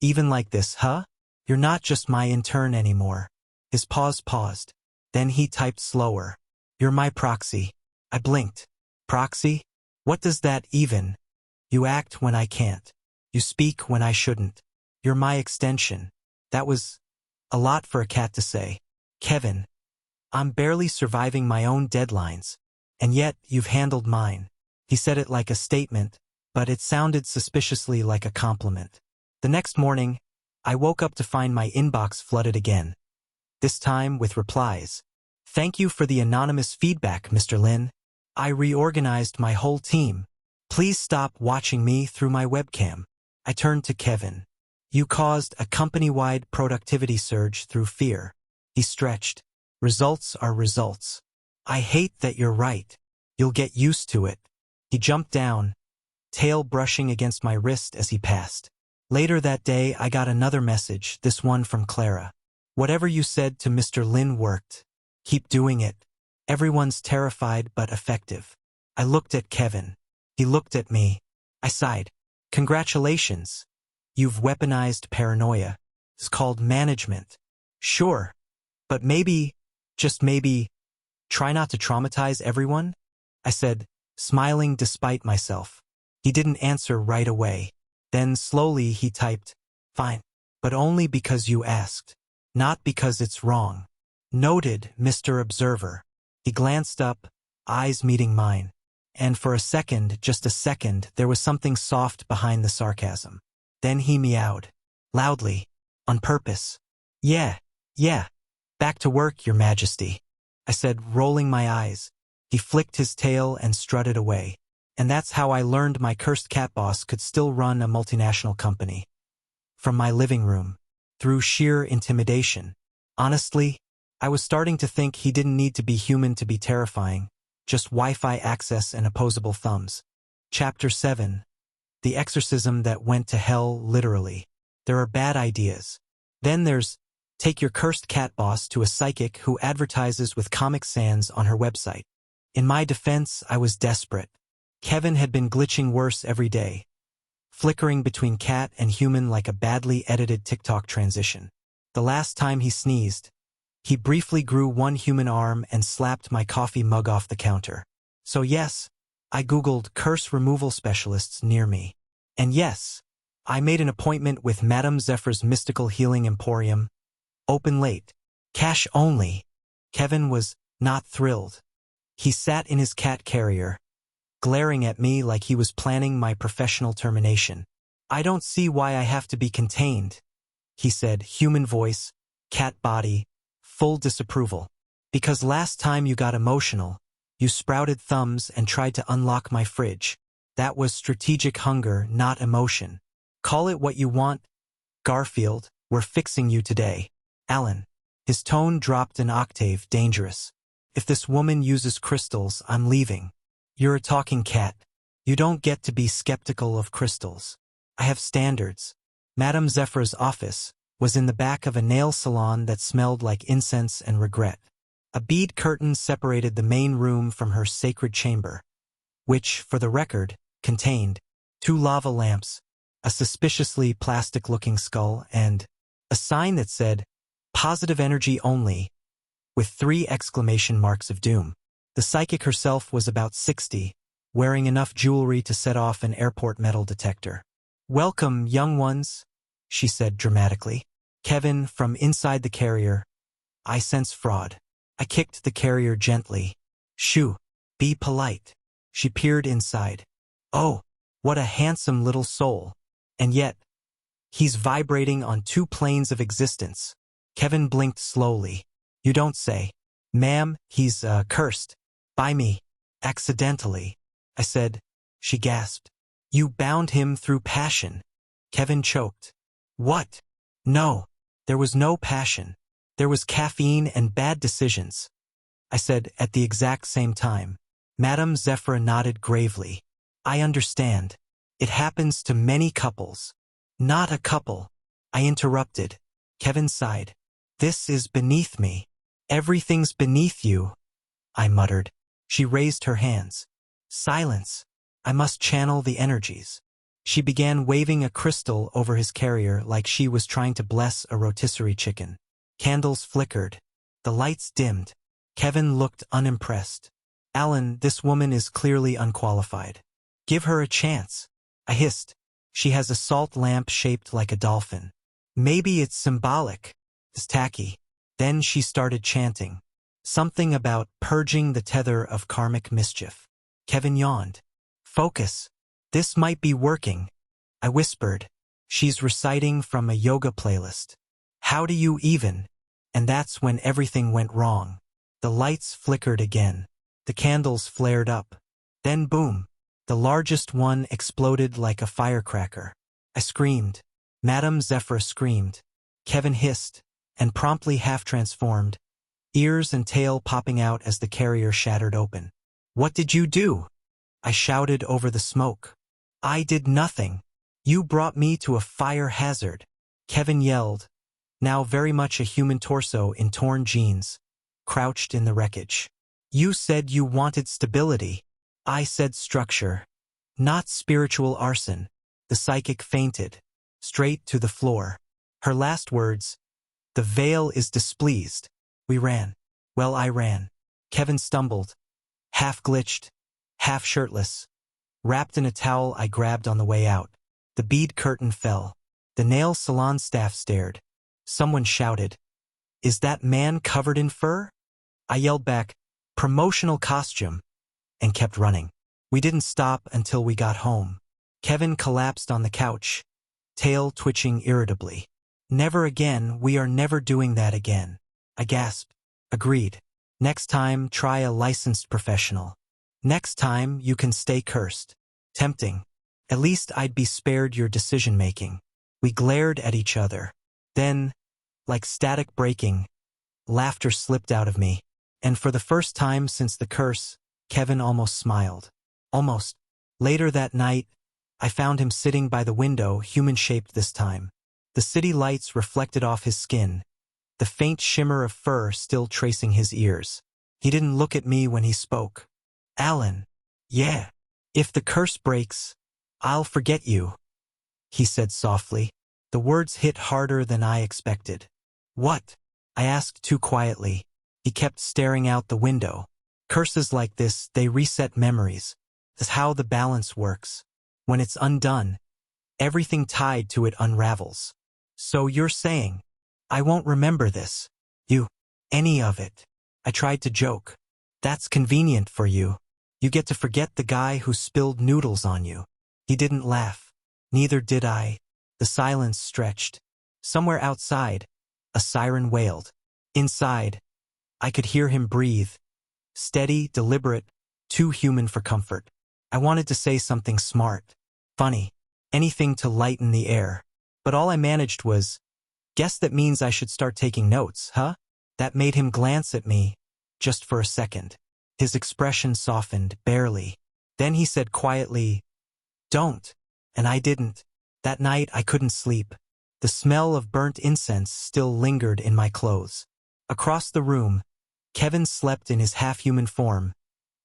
Even like this, huh? You're not just my intern anymore. His pause paused. Then he typed slower. You're my proxy. I blinked. Proxy? What does that even? You act when I can't. You speak when I shouldn't. You're my extension. That was a lot for a cat to say. Kevin, I'm barely surviving my own deadlines. And yet, you've handled mine. He said it like a statement, but it sounded suspiciously like a compliment. The next morning, I woke up to find my inbox flooded again. This time with replies. Thank you for the anonymous feedback, Mr. Lin. I reorganized my whole team. Please stop watching me through my webcam. I turned to Kevin. You caused a company-wide productivity surge through fear. He stretched. Results are results. I hate that you're right. You'll get used to it. He jumped down, tail brushing against my wrist as he passed. Later that day, I got another message, this one from Clara. Whatever you said to Mr. Lin worked. Keep doing it. Everyone's terrified but effective. I looked at Kevin. He looked at me. I sighed. Congratulations. You've weaponized paranoia. It's called management. Sure. But maybe, just maybe, try not to traumatize everyone? I said, smiling despite myself. He didn't answer right away. Then slowly he typed, fine, but only because you asked. Not because it's wrong. Noted, Mr. Observer. He glanced up, eyes meeting mine. And for a second, just a second, there was something soft behind the sarcasm. Then he meowed. Loudly. On purpose. Yeah. Back to work, Your Majesty. I said, rolling my eyes. He flicked his tail and strutted away. And that's how I learned my cursed cat boss could still run a multinational company. From my living room. Through sheer intimidation. Honestly, I was starting to think he didn't need to be human to be terrifying. Just Wi-Fi access and opposable thumbs. Chapter 7. The exorcism that went to hell literally. There are bad ideas. Then there's, take your cursed cat boss to a psychic who advertises with Comic Sans on her website. In my defense, I was desperate. Kevin had been glitching worse every day. Flickering between cat and human like a badly edited TikTok transition. The last time he sneezed, he briefly grew one human arm and slapped my coffee mug off the counter. So yes, I Googled curse removal specialists near me. And yes, I made an appointment with Madame Zephyr's Mystical Healing Emporium. Open late. Cash only. Kevin was not thrilled. He sat in his cat carrier, glaring at me like he was planning my professional termination. I don't see why I have to be contained, he said, human voice, cat body, full disapproval. Because last time you got emotional, you sprouted thumbs and tried to unlock my fridge. That was strategic hunger, not emotion. Call it what you want, Garfield, we're fixing you today. Alan. His tone dropped an octave, dangerous. If this woman uses crystals, I'm leaving. You're a talking cat. You don't get to be skeptical of crystals. I have standards. Madame Zephyr's office was in the back of a nail salon that smelled like incense and regret. A bead curtain separated the main room from her sacred chamber, which, for the record, contained 2 lava lamps, a suspiciously plastic-looking skull, and a sign that said, "Positive energy only," with 3 exclamation marks of doom. The psychic herself was about 60, wearing enough jewelry to set off an airport metal detector. "Welcome, young ones," she said dramatically. Kevin, from inside the carrier, "I sense fraud." I kicked the carrier gently. "Shoo, be polite." She peered inside. "Oh, what a handsome little soul. And yet, he's vibrating on 2 planes of existence." Kevin blinked slowly. "You don't say." "Ma'am, he's, cursed. By me. Accidentally." I said. She gasped. "You bound him through passion." Kevin choked. "What? No. There was no passion. There was caffeine and bad decisions," I said at the exact same time. Madame Zephyr nodded gravely. "I understand. It happens to many couples." "Not a couple," I interrupted. Kevin sighed. "This is beneath me." "Everything's beneath you," I muttered. She raised her hands. "Silence. I must channel the energies." She began waving a crystal over his carrier like she was trying to bless a rotisserie chicken. Candles flickered. The lights dimmed. Kevin looked unimpressed. "Alan, this woman is clearly unqualified. Give her a chance." I hissed. "She has a salt lamp shaped like a dolphin. Maybe it's symbolic." It's tacky. Then she started chanting. Something about purging the tether of karmic mischief. Kevin yawned. "Focus. This might be working." I whispered. "She's reciting from a yoga playlist. How do you even?" And that's when everything went wrong. The lights flickered again. The candles flared up. Then boom. The largest one exploded like a firecracker. I screamed. Madame Zephyr screamed. Kevin hissed, and promptly half-transformed, ears and tail popping out as the carrier shattered open. "What did you do?" I shouted over the smoke. "I did nothing. You brought me to a fire hazard," Kevin yelled, now very much a human torso in torn jeans, crouched in the wreckage. "You said you wanted stability." I said structure, not spiritual arson. The psychic fainted, straight to the floor. Her last words, "The veil is displeased." We ran. Well, I ran. Kevin stumbled, half glitched, half shirtless, wrapped in a towel I grabbed on the way out. The bead curtain fell. The nail salon staff stared. Someone shouted, "Is that man covered in fur?" I yelled back, "Promotional costume," and kept running. We didn't stop until we got home. Kevin collapsed on the couch, tail twitching irritably. "Never again, we are never doing that again." I gasped. Agreed. Next time, try a licensed professional. Next time, you can stay cursed. Tempting. At least I'd be spared your decision-making. We glared at each other. Then, like static breaking, laughter slipped out of me. And for the first time since the curse, Kevin almost smiled. Almost. Later that night, I found him sitting by the window, human-shaped this time. The city lights reflected off his skin, the faint shimmer of fur still tracing his ears. He didn't look at me when he spoke. "Alan, yeah. If the curse breaks, I'll forget you," he said softly. The words hit harder than I expected. "What?" I asked too quietly. He kept staring out the window. "Curses like this, they reset memories. That's how the balance works. When it's undone, Everything tied to it unravels. So you're saying, I won't remember this. Any of it. I tried to joke. That's convenient for you. You get to forget the guy who spilled noodles on you. He didn't laugh. Neither did I. The silence stretched. Somewhere outside, a siren wailed. Inside, I could hear him breathe. Steady, deliberate, too human for comfort. I wanted to say something smart, funny, anything to lighten the air. But all I managed was, guess that means I should start taking notes, huh? That made him glance at me, just for a second. His expression softened, barely. Then he said quietly, don't. And I didn't. That night I couldn't sleep. The smell of burnt incense still lingered in my clothes. Across the room, Kevin slept in his half-human form,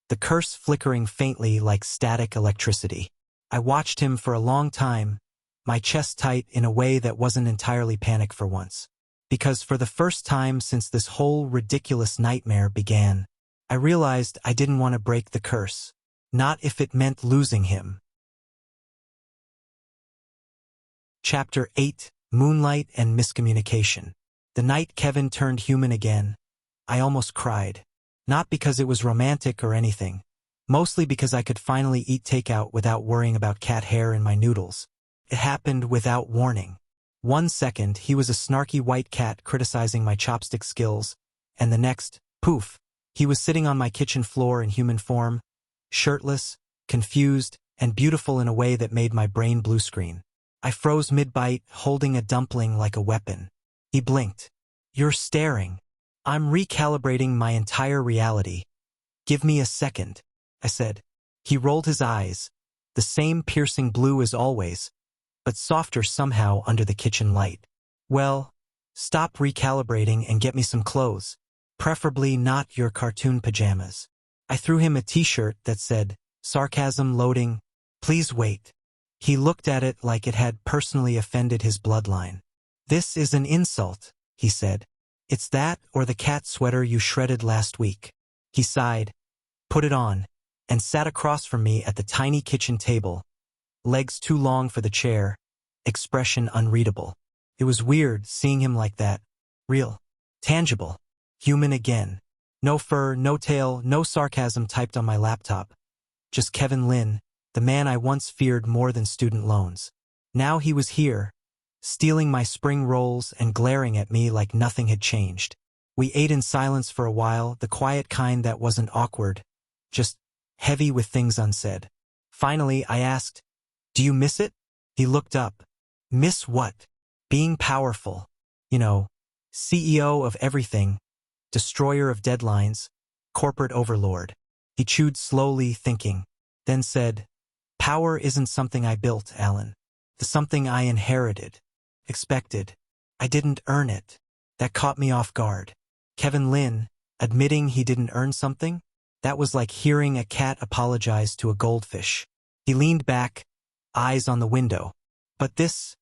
the curse flickering faintly like static electricity. I watched him for a long time, my chest tight in a way that wasn't entirely panic for once. Because for the first time since this whole ridiculous nightmare began, I realized I didn't want to break the curse, not if it meant losing him. Chapter 8: Moonlight and Miscommunication. The night Kevin turned human again, I almost cried. Not because it was romantic or anything, mostly because I could finally eat takeout without worrying about cat hair in my noodles. It happened without warning. 1 second, he was a snarky white cat criticizing my chopstick skills, and the next, poof, he was sitting on my kitchen floor in human form, shirtless, confused, and beautiful in a way that made my brain blue screen. I froze mid-bite, holding a dumpling like a weapon. He blinked. You're staring. I'm recalibrating my entire reality. Give me a second, I said. He rolled his eyes, the same piercing blue as always, but softer somehow under the kitchen light. Well, stop recalibrating and get me some clothes, preferably not your cartoon pajamas. I threw him a t-shirt that said, sarcasm loading, please wait. He looked at it like it had personally offended his bloodline. This is an insult, he said. It's that or the cat sweater you shredded last week. He sighed, put it on, and sat across from me at the tiny kitchen table, legs too long for the chair, expression unreadable. It was weird seeing him like that, real, tangible, human again. No fur, no tail, no sarcasm typed on my laptop. Just Kevin Lin, the man I once feared more than student loans. Now he was here, stealing my spring rolls and glaring at me like nothing had changed. We ate in silence for a while, the quiet kind that wasn't awkward, just heavy with things unsaid. Finally, I asked, do you miss it? He looked up. Miss what? Being powerful. You know, CEO of everything, destroyer of deadlines, corporate overlord. He chewed slowly, thinking, then said, power isn't something I built, Alan. It's something I inherited, expected. I didn't earn it. That caught me off guard. Kevin Lin, admitting he didn't earn something? That was like hearing a cat apologize to a goldfish. He leaned back, eyes on the window. But this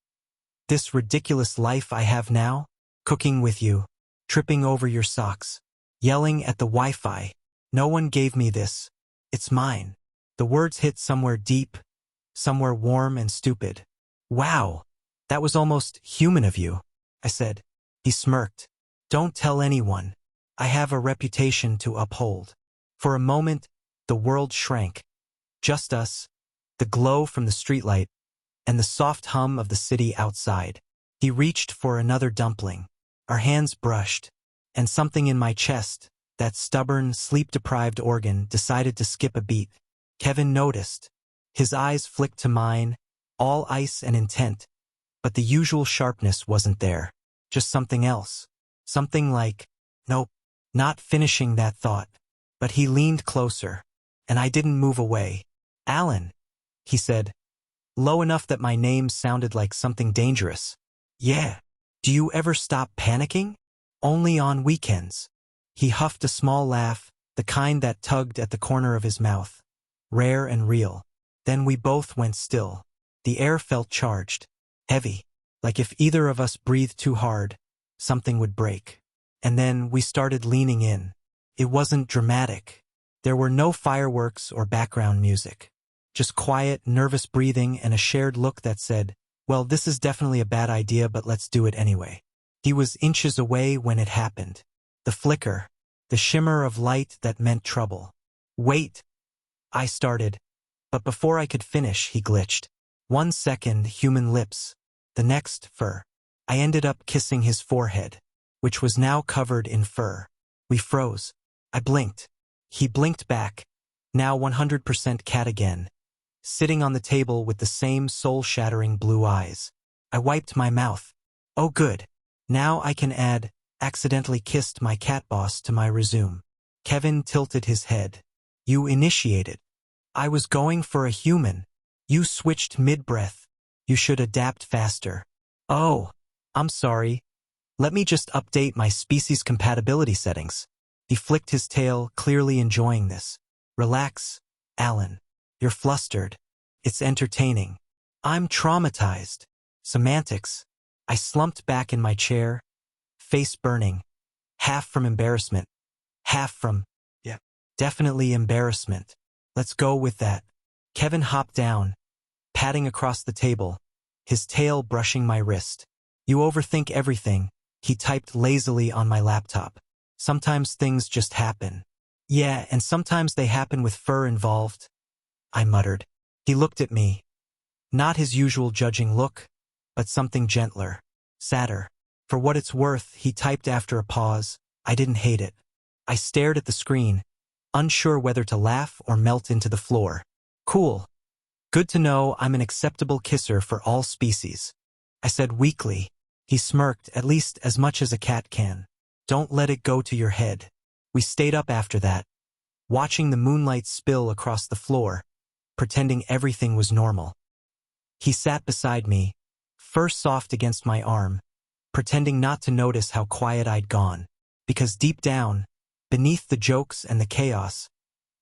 ridiculous life I have now, cooking with you, tripping over your socks, yelling at the Wi-Fi. No one gave me this. It's mine. The words hit somewhere deep, somewhere warm and stupid. Wow, that was almost human of you, I said. He smirked. Don't tell anyone. I have a reputation to uphold. For a moment, the world shrank. Just us, the glow from the streetlight, and the soft hum of the city outside. He reached for another dumpling. Our hands brushed, and something in my chest, that stubborn, sleep-deprived organ, decided to skip a beat. Kevin noticed. His eyes flicked to mine, all ice and intent, but the usual sharpness wasn't there. Just something else. Something like, nope, not finishing that thought. But he leaned closer, and I didn't move away. Alan, he said, low enough that my name sounded like something dangerous. Yeah. Do you ever stop panicking? Only on weekends. He huffed a small laugh, the kind that tugged at the corner of his mouth. Rare and real. Then we both went still. The air felt charged, heavy, like if either of us breathed too hard, something would break. And then we started leaning in. It wasn't dramatic. There were no fireworks or background music. Just quiet, nervous breathing and a shared look that said, Well, this is definitely a bad idea, but let's do it anyway. He was inches away when it happened. The flicker, the shimmer of light that meant trouble. Wait, I started, but before I could finish, he glitched. 1 second, human lips. The next, fur. I ended up kissing his forehead, which was now covered in fur. We froze. I blinked. He blinked back. Now 100% cat again, sitting on the table with the same soul-shattering blue eyes. I wiped my mouth. Oh good. Now I can add, accidentally kissed my cat boss to my resume. Kevin tilted his head. You initiated. I was going for a human. You switched mid-breath. You should adapt faster. Oh, I'm sorry. Let me just update my species compatibility settings. He flicked his tail, clearly enjoying this. Relax, Alan. You're flustered. It's entertaining. I'm traumatized. Semantics. I slumped back in my chair, face burning. Half from embarrassment. Half from, definitely embarrassment. Let's go with that. Kevin hopped down, patting across the table, his tail brushing my wrist. You overthink everything, he typed lazily on my laptop. Sometimes things just happen. Yeah, and sometimes they happen with fur involved, I muttered. He looked at me. Not his usual judging look, but something gentler, sadder. For what it's worth, he typed after a pause. I didn't hate it. I stared at the screen, unsure whether to laugh or melt into the floor. Cool. Good to know I'm an acceptable kisser for all species. I said weakly. He smirked, at least as much as a cat can. Don't let it go to your head. We stayed up after that, watching the moonlight spill across the floor, pretending everything was normal. He sat beside me, fur soft against my arm, pretending not to notice how quiet I'd gone, because deep down, beneath the jokes and the chaos,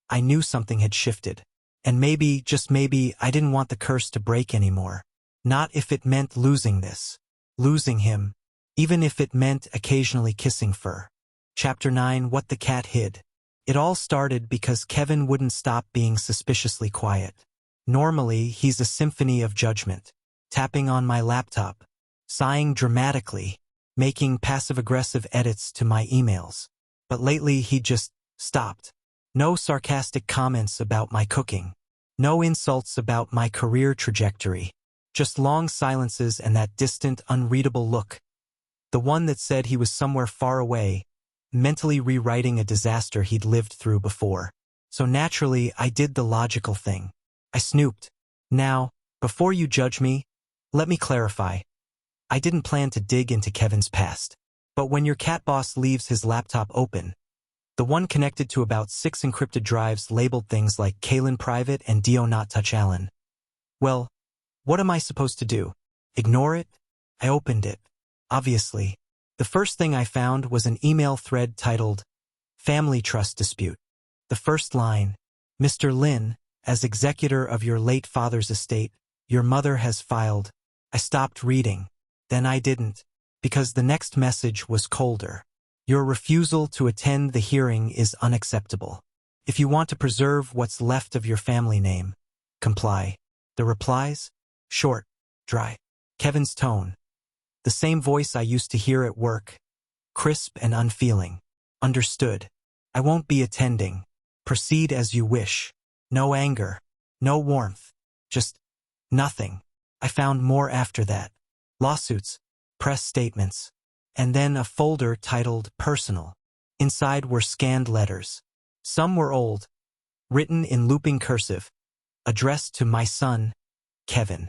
I knew something had shifted. And maybe, just maybe, I didn't want the curse to break anymore. Not if it meant losing this. Losing him. Even if it meant occasionally kissing fur. Chapter 9, What the Cat Hid. It all started because Kevin wouldn't stop being suspiciously quiet. Normally, he's a symphony of judgment. Tapping on my laptop. Sighing dramatically. Making passive-aggressive edits to my emails. But lately he just stopped. No sarcastic comments about my cooking. No insults about my career trajectory. Just long silences and that distant, unreadable look. The one that said he was somewhere far away, mentally rewriting a disaster he'd lived through before. So naturally, I did the logical thing. I snooped. Now, before you judge me, let me clarify. I didn't plan to dig into Kevin's past. But when your cat boss leaves his laptop open, the one connected to about 6 encrypted drives labeled things like Kalen Private and Do Not Touch Alan. Well, what am I supposed to do? Ignore it? I opened it. Obviously. The first thing I found was an email thread titled, Family Trust Dispute. The first line, Mr. Lin, as executor of your late father's estate, your mother has filed. I stopped reading. Then I didn't, because the next message was colder. Your refusal to attend the hearing is unacceptable. If you want to preserve what's left of your family name, comply. The replies? Short, dry. Kevin's tone. The same voice I used to hear at work. Crisp and unfeeling. Understood. I won't be attending. Proceed as you wish. No anger. No warmth. Just nothing. I found more after that. Lawsuits. Press statements. And then a folder titled Personal. Inside were scanned letters. Some were old, written in looping cursive, addressed to my son, Kevin.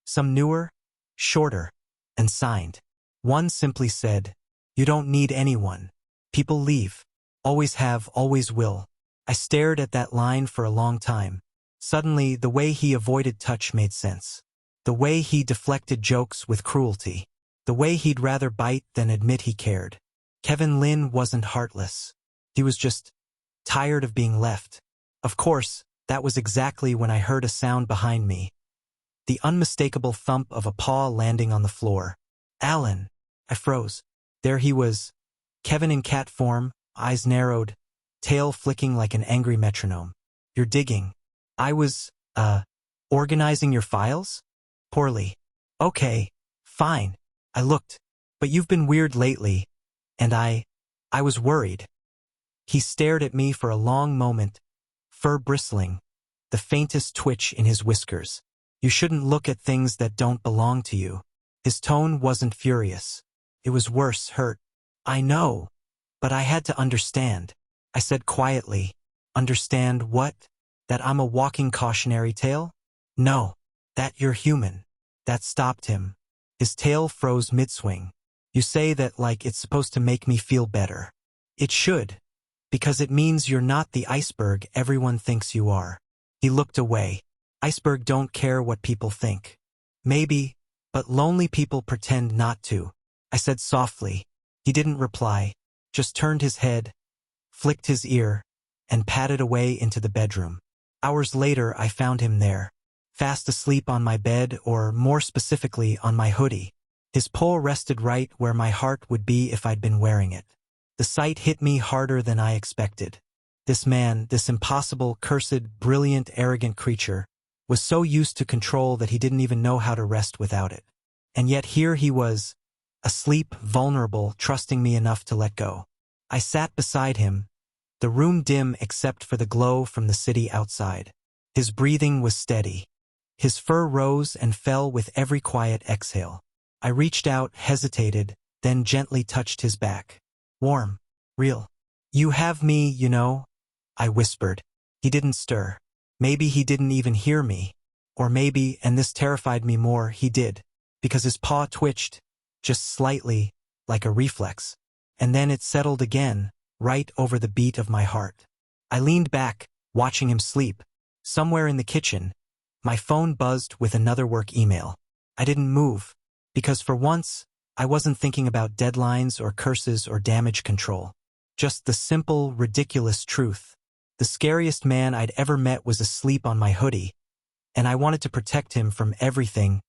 Some newer, shorter, and signed. One simply said, You don't need anyone. People leave. Always have, always will. I stared at that line for a long time. Suddenly, the way he avoided touch made sense. The way he deflected jokes with cruelty. The way he'd rather bite than admit he cared. Kevin Lin wasn't heartless. He was just tired of being left. Of course, that was exactly when I heard a sound behind me. The unmistakable thump of a paw landing on the floor. Alan! I froze. There he was. Kevin in cat form, eyes narrowed, tail flicking like an angry metronome. You're digging. I was, organizing your files? Poorly. Okay, fine. I looked. But you've been weird lately, and I was worried. He stared at me for a long moment, fur bristling, the faintest twitch in his whiskers. You shouldn't look at things that don't belong to you. His tone wasn't furious. It was worse, hurt. I know, but I had to understand. I said quietly, understand what? That I'm a walking cautionary tale? No, that you're human. That stopped him. His tail froze mid-swing. You say that like it's supposed to make me feel better. It should, because it means you're not the iceberg everyone thinks you are. He looked away. Iceberg don't care what people think. Maybe, but lonely people pretend not to. I said softly. He didn't reply, just turned his head, flicked his ear, and padded away into the bedroom. Hours later, I found him there, fast asleep on my bed, or more specifically on my hoodie. His pole rested right where my heart would be if I'd been wearing it. The sight hit me harder than I expected. This man, this impossible, cursed, brilliant, arrogant creature, was so used to control that he didn't even know how to rest without it. And yet here he was, asleep, vulnerable, trusting me enough to let go. I sat beside him, the room dim except for the glow from the city outside. His breathing was steady. His fur rose and fell with every quiet exhale. I reached out, hesitated, then gently touched his back. Warm. Real. You have me, you know, I whispered. He didn't stir. Maybe he didn't even hear me. Or maybe, and this terrified me more, he did. Because his paw twitched, just slightly, like a reflex. And then it settled again, right over the beat of my heart. I leaned back, watching him sleep. Somewhere in the kitchen, my phone buzzed with another work email. I didn't move, because for once, I wasn't thinking about deadlines or curses or damage control. Just the simple, ridiculous truth. The scariest man I'd ever met was asleep on my hoodie, and I wanted to protect him from everything,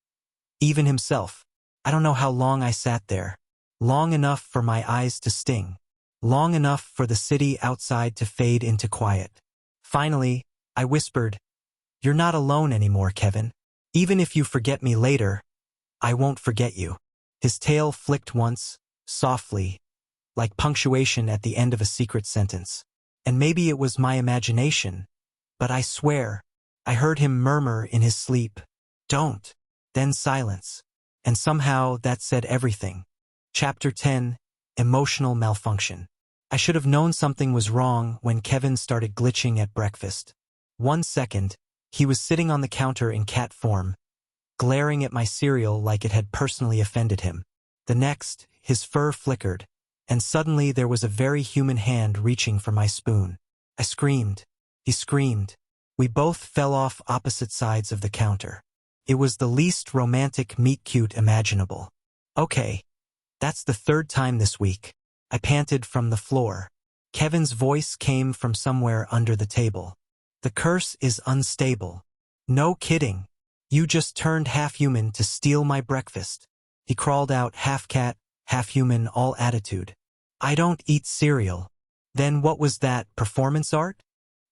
even himself. I don't know how long I sat there. Long enough for my eyes to sting. Long enough for the city outside to fade into quiet. Finally, I whispered, "You're not alone anymore, Kevin. Even if you forget me later, I won't forget you." His tail flicked once, softly, like punctuation at the end of a secret sentence. And maybe it was my imagination, but I swear, I heard him murmur in his sleep, "Don't." Then silence. And somehow that said everything. Chapter 10, Emotional Malfunction. I should have known something was wrong when Kevin started glitching at breakfast. 1 second, he was sitting on the counter in cat form, glaring at my cereal like it had personally offended him. The next, his fur flickered, and suddenly there was a very human hand reaching for my spoon. I screamed. He screamed. We both fell off opposite sides of the counter. It was the least romantic meet-cute imaginable. Okay, that's the third time this week. I panted from the floor. Kevin's voice came from somewhere under the table. The curse is unstable. No kidding. You just turned half-human to steal my breakfast. He crawled out half-cat, half-human, all attitude. I don't eat cereal. Then what was that, performance art?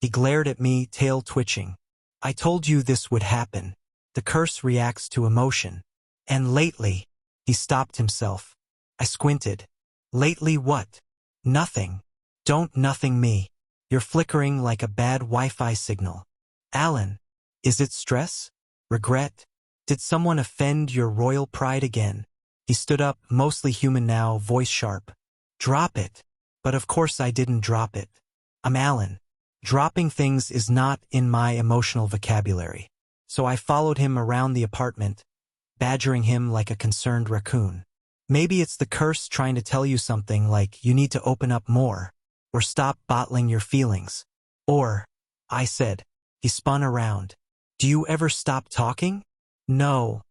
He glared at me, tail twitching. I told you this would happen. The curse reacts to emotion. And lately, he stopped himself. I squinted. Lately what? Nothing. Don't nothing me. You're flickering like a bad Wi-Fi signal. Alan, is it stress? Regret? Did someone offend your royal pride again? He stood up, mostly human now, voice sharp. Drop it. But of course I didn't drop it. I'm Alan. Dropping things is not in my emotional vocabulary. So I followed him around the apartment, badgering him like a concerned raccoon. Maybe it's the curse trying to tell you something like you need to open up more, or stop bottling your feelings. Or, I said. He spun around. Do you ever stop talking? No.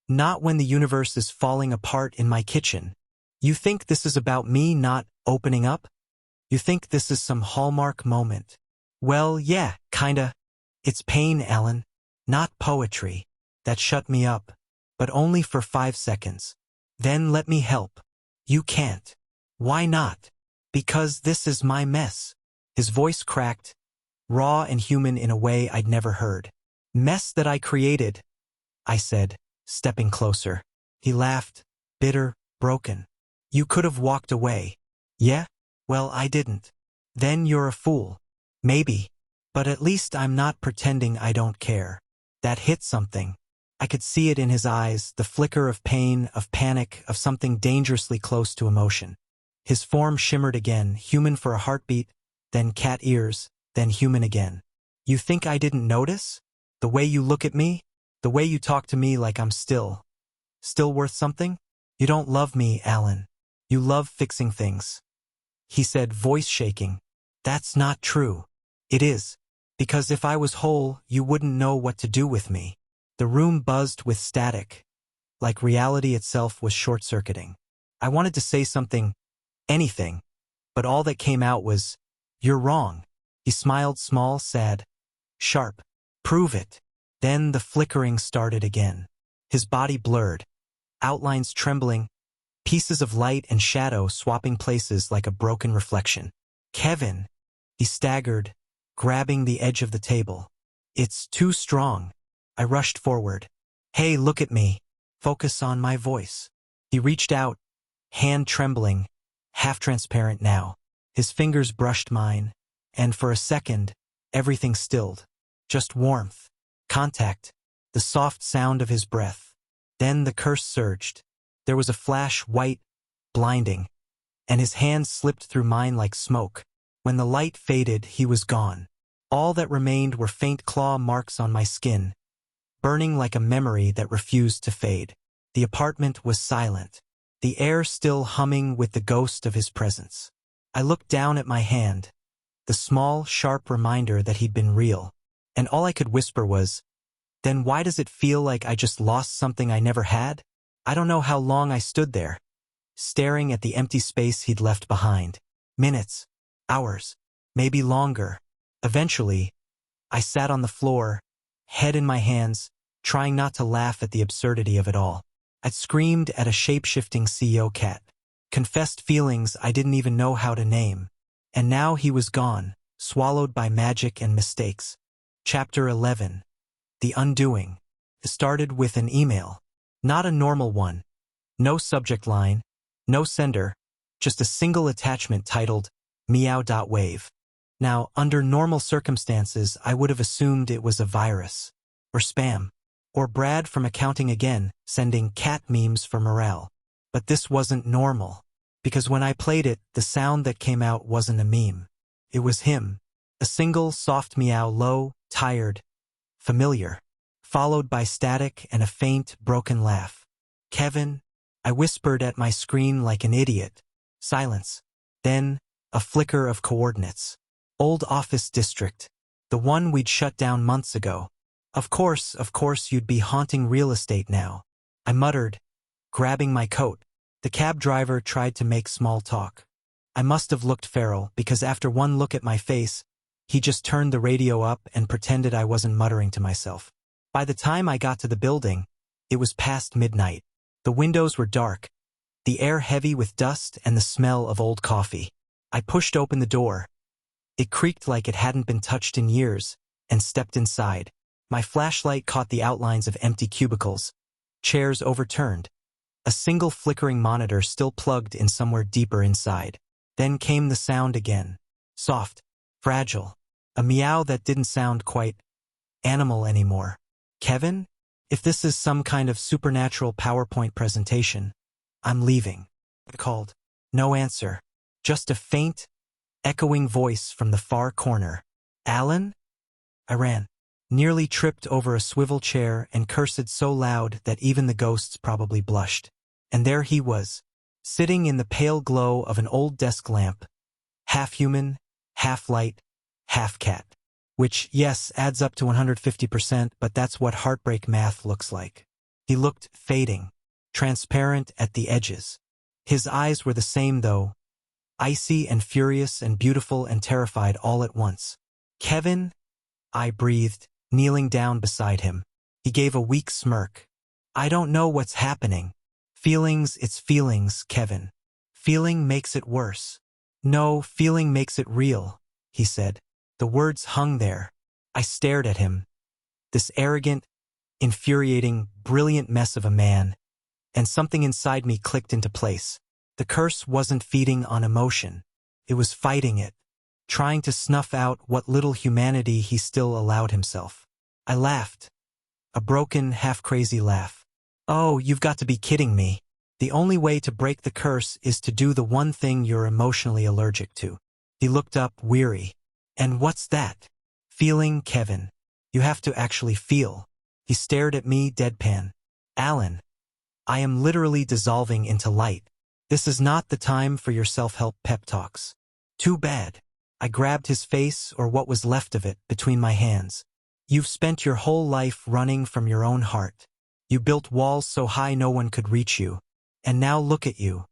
Not when the universe is falling apart in my kitchen. You think this is about me not opening up? You think this is some Hallmark moment? Well, yeah, kinda. It's pain, Alan. Not poetry. That shut me up. But only for 5 seconds. Then let me help. You can't. Why not? Because this is my mess. His voice cracked, raw and human in a way I'd never heard. Mess that I created, I said, stepping closer. He laughed, bitter, broken. You could have walked away. Yeah? Well, I didn't. Then you're a fool. Maybe. But at least I'm not pretending I don't care. That hit something. I could see it in his eyes, the flicker of pain, of panic, of something dangerously close to emotion. His form shimmered again, human for a heartbeat, then cat ears, then human again. You think I didn't notice? The way you look at me? The way you talk to me like I'm still worth something? You don't love me, Alan. You love fixing things. He said, voice shaking. That's not true. It is. Because if I was whole, you wouldn't know what to do with me. The room buzzed with static, like reality itself was short-circuiting. I wanted to say something, anything, but all that came out was, you're wrong. He smiled, small, sad, sharp. Prove it. Then the flickering started again. His body blurred, outlines trembling, pieces of light and shadow swapping places like a broken reflection. Kevin, he staggered, grabbing the edge of the table. It's too strong. I rushed forward. Hey, look at me. Focus on my voice. He reached out, hand trembling, half transparent now. His fingers brushed mine, and for a second, everything stilled. Just warmth, contact, the soft sound of his breath. Then the curse surged. There was a flash, white, blinding, and his hand slipped through mine like smoke. When the light faded, he was gone. All that remained were faint claw marks on my skin, burning like a memory that refused to fade. The apartment was silent, the air still humming with the ghost of his presence. I looked down at my hand, the small, sharp reminder that he'd been real, and all I could whisper was, then why does it feel like I just lost something I never had? I don't know how long I stood there, staring at the empty space he'd left behind. Minutes, hours, maybe longer. Eventually, I sat on the floor, head in my hands, trying not to laugh at the absurdity of it all. I'd screamed at a shape-shifting CEO cat, confessed feelings I didn't even know how to name, and now he was gone, swallowed by magic and mistakes. Chapter 11. The Undoing. It started with an email. Not a normal one. No subject line, no sender, just a single attachment titled, meow.wave. Now, under normal circumstances, I would have assumed it was a virus, or spam, or Brad from accounting again, sending cat memes for morale. But this wasn't normal, because when I played it, the sound that came out wasn't a meme. It was him. A single soft meow, low, tired, familiar, followed by static and a faint, broken laugh. Kevin, I whispered at my screen like an idiot. Silence. Then, a flicker of coordinates. Old office district. The one we'd shut down months ago. Of course, you'd be haunting real estate now. I muttered, grabbing my coat. The cab driver tried to make small talk. I must have looked feral, because after one look at my face, he just turned the radio up and pretended I wasn't muttering to myself. By the time I got to the building, it was past midnight. The windows were dark, the air heavy with dust and the smell of old coffee. I pushed open the door. It creaked like it hadn't been touched in years, and stepped inside. My flashlight caught the outlines of empty cubicles, chairs overturned, a single flickering monitor still plugged in somewhere deeper inside. Then came the sound again. Soft, fragile, a meow that didn't sound quite animal anymore. Kevin? If this is some kind of supernatural PowerPoint presentation, I'm leaving. I called. No answer. Just a faint, echoing voice from the far corner. Alan? I ran, nearly tripped over a swivel chair and cursed so loud that even the ghosts probably blushed. And there he was, sitting in the pale glow of an old desk lamp, half human, half light, half cat. Which, yes, adds up to 150%, but that's what heartbreak math looks like. He looked fading, transparent at the edges. His eyes were the same though, icy and furious and beautiful and terrified all at once. Kevin? I breathed, kneeling down beside him. He gave a weak smirk. I don't know what's happening. Feelings, it's feelings, Kevin. Feeling makes it worse. No, feeling makes it real, he said. The words hung there. I stared at him. This arrogant, infuriating, brilliant mess of a man, and something inside me clicked into place. The curse wasn't feeding on emotion. It was fighting it, trying to snuff out what little humanity he still allowed himself. I laughed. A broken, half-crazy laugh. Oh, you've got to be kidding me. The only way to break the curse is to do the one thing you're emotionally allergic to. He looked up, weary. And what's that? Feeling, Kevin. You have to actually feel. He stared at me, deadpan. Alan, I am literally dissolving into light. This is not the time for your self-help pep talks. Too bad. I grabbed his face, or what was left of it, between my hands. You've spent your whole life running from your own heart. You built walls so high no one could reach you. And now look at you.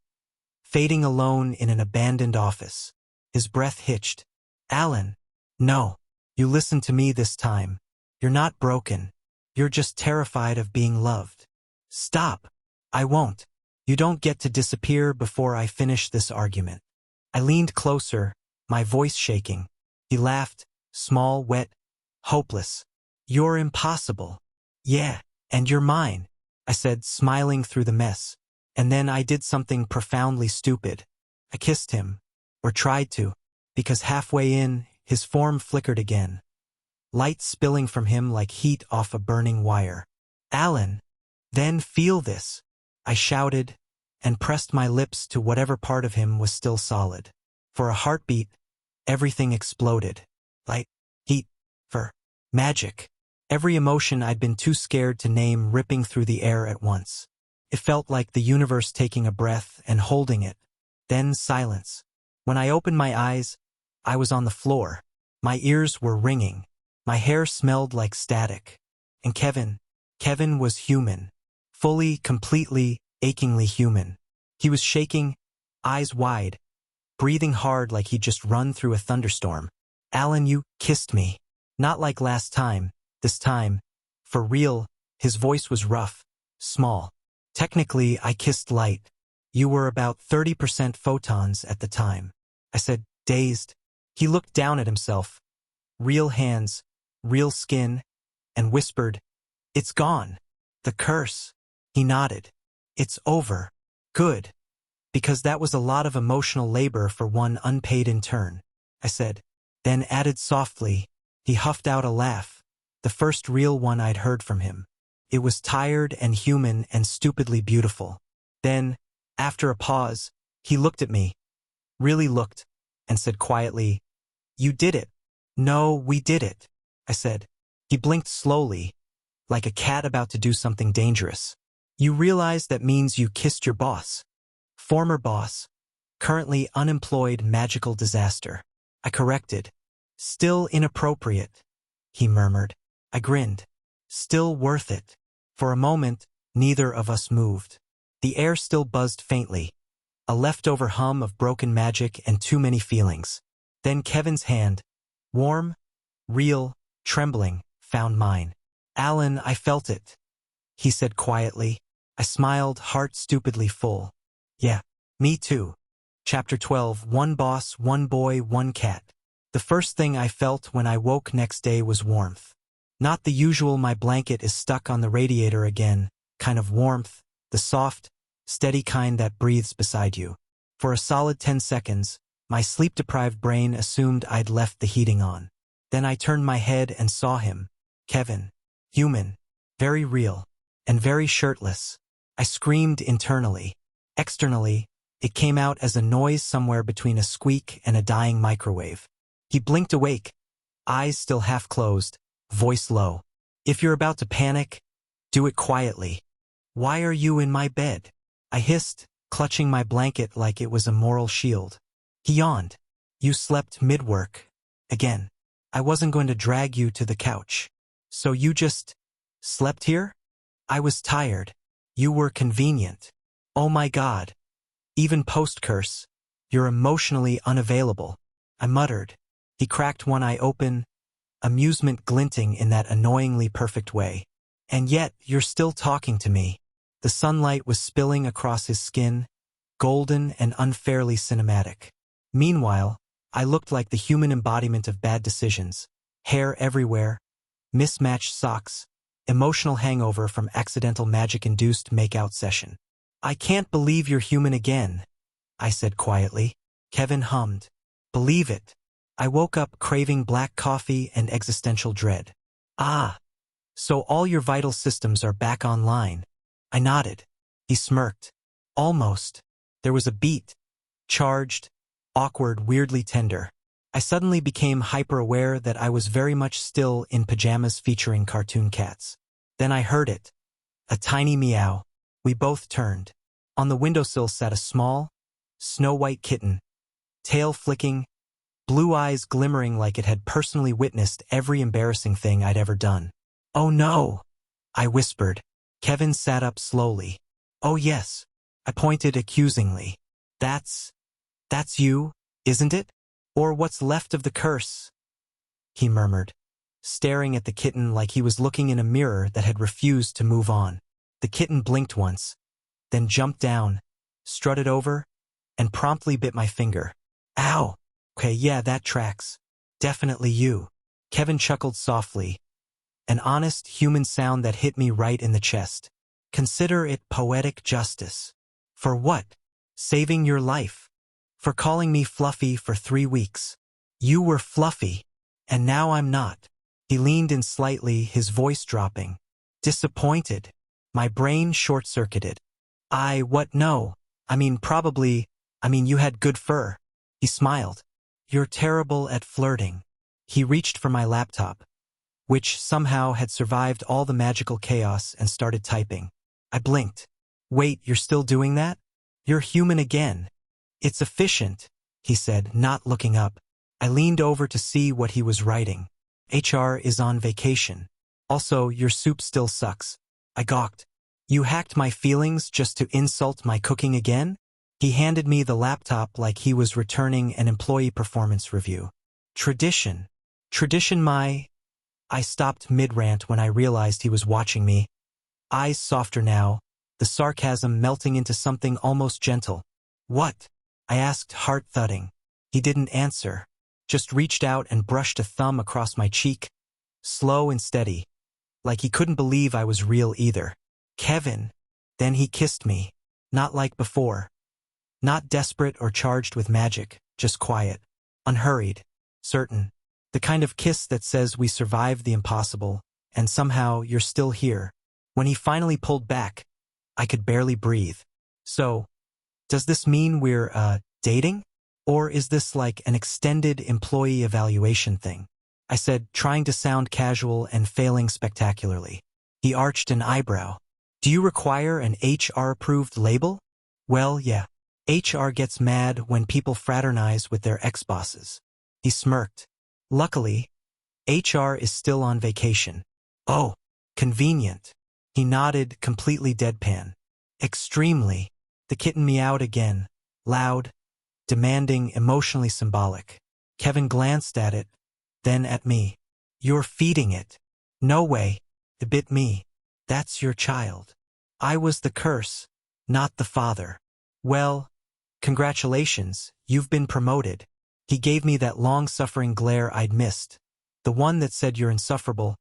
Fading alone in an abandoned office. His breath hitched. Alan, no. You listen to me this time. You're not broken. You're just terrified of being loved. Stop. I won't. You don't get to disappear before I finish this argument. I leaned closer, my voice shaking. He laughed, small, wet, hopeless. You're impossible. Yeah, and you're mine, I said, smiling through the mess. And then I did something profoundly stupid. I kissed him, or tried to, because halfway in, his form flickered again. Light spilling from him like heat off a burning wire. Alan, then feel this, I shouted, and pressed my lips to whatever part of him was still solid. For a heartbeat, everything exploded. Light, heat, for magic. Every emotion I'd been too scared to name ripping through the air at once. It felt like the universe taking a breath and holding it. Then silence. When I opened my eyes, I was on the floor. My ears were ringing. My hair smelled like static. And Kevin was human. Fully, completely, achingly human. He was shaking, eyes wide, breathing hard like he'd just run through a thunderstorm. Alan, you kissed me. Not like last time. This time, for real, his voice was rough, small. Technically, I kissed light. You were about 30% photons at the time. I said, dazed. He looked down at himself. Real hands, real skin, and whispered, it's gone. The curse. He nodded. It's over. Good. Because that was a lot of emotional labor for one unpaid intern. I said, then added softly. He huffed out a laugh. The first real one I'd heard from him. It was tired and human and stupidly beautiful. Then, after a pause, he looked at me. Really looked, and said quietly, you did it. No, we did it, I said. He blinked slowly, like a cat about to do something dangerous. You realize that means you kissed your boss. Former boss. Currently unemployed magical disaster. I corrected. Still inappropriate, he murmured. I grinned. Still worth it. For a moment, neither of us moved. The air still buzzed faintly. A leftover hum of broken magic and too many feelings. Then Kevin's hand, warm, real, trembling, found mine. Alan, I felt it, he said quietly. I smiled, heart stupidly full. Yeah, me too. Chapter 12, One Boss, One Boy, One Cat. The first thing I felt when I woke next day was warmth. Not the usual my blanket is stuck on the radiator again, kind of warmth, the soft, steady kind that breathes beside you. For a solid 10 seconds, my sleep-deprived brain assumed I'd left the heating on. Then I turned my head and saw him. Kevin. Human. Very real. And very shirtless. I screamed internally. Externally, it came out as a noise somewhere between a squeak and a dying microwave. He blinked awake, eyes still half closed, voice low. If you're about to panic, do it quietly. Why are you in my bed? I hissed, clutching my blanket like it was a moral shield. He yawned. You slept mid-work. Again. I wasn't going to drag you to the couch. So you just slept here? I was tired. You were convenient. Oh my God. Even post-curse, you're emotionally unavailable. I muttered. He cracked one eye open, amusement glinting in that annoyingly perfect way. And yet, you're still talking to me. The sunlight was spilling across his skin, golden and unfairly cinematic. Meanwhile, I looked like the human embodiment of bad decisions. Hair everywhere, mismatched socks, emotional hangover from accidental magic-induced makeout session. I can't believe you're human again, I said quietly. Kevin hummed. Believe it. I woke up craving black coffee and existential dread. Ah, so all your vital systems are back online. I nodded. He smirked. Almost. There was a beat. Charged, awkward, weirdly tender. I suddenly became hyper-aware that I was very much still in pajamas featuring cartoon cats. Then I heard it. A tiny meow. We both turned. On the windowsill sat a small, snow-white kitten, tail flicking, blue eyes glimmering like it had personally witnessed every embarrassing thing I'd ever done. Oh no, I whispered. Kevin sat up slowly. Oh yes, I pointed accusingly. That's you, isn't it? Or what's left of the curse? He murmured, staring at the kitten like he was looking in a mirror that had refused to move on. The kitten blinked once, then jumped down, strutted over, and promptly bit my finger. Ow! Okay, yeah, that tracks. Definitely you. Kevin chuckled softly, an honest human sound that hit me right in the chest. Consider it poetic justice. For what? Saving your life. For calling me Fluffy for 3 weeks. You were Fluffy, and now I'm not. He leaned in slightly, his voice dropping. Disappointed. My brain short-circuited. What no? Probably, you had good fur. He smiled. You're terrible at flirting. He reached for my laptop, which somehow had survived all the magical chaos, and started typing. I blinked. Wait, you're still doing that? You're human again. It's efficient, he said, not looking up. I leaned over to see what he was writing. HR is on vacation. Also, your soup still sucks. I gawked. You hacked my feelings just to insult my cooking again? He handed me the laptop like he was returning an employee performance review. Tradition. I stopped mid-rant when I realized he was watching me. Eyes softer now, the sarcasm melting into something almost gentle. What? I asked, heart thudding. He didn't answer, just reached out and brushed a thumb across my cheek, slow and steady, like he couldn't believe I was real either. Kevin. Then he kissed me, not like before. Not desperate or charged with magic, just quiet, unhurried, certain. The kind of kiss that says we survived the impossible, and somehow you're still here. When he finally pulled back, I could barely breathe. So, does this mean we're, dating? Or is this like an extended employee evaluation thing? I said, trying to sound casual and failing spectacularly. He arched an eyebrow. Do you require an HR-approved label? Well, yeah. HR gets mad when people fraternize with their ex-bosses. He smirked. Luckily, HR is still on vacation. Oh, convenient. He nodded, completely deadpan. Extremely. The kitten meowed again, loud, demanding, emotionally symbolic. Kevin glanced at it, then at me. You're feeding it. No way. It bit me. That's your child. I was the curse, not the father. Well, congratulations, you've been promoted. He gave me that long-suffering glare I'd missed, the one that said you're insufferable,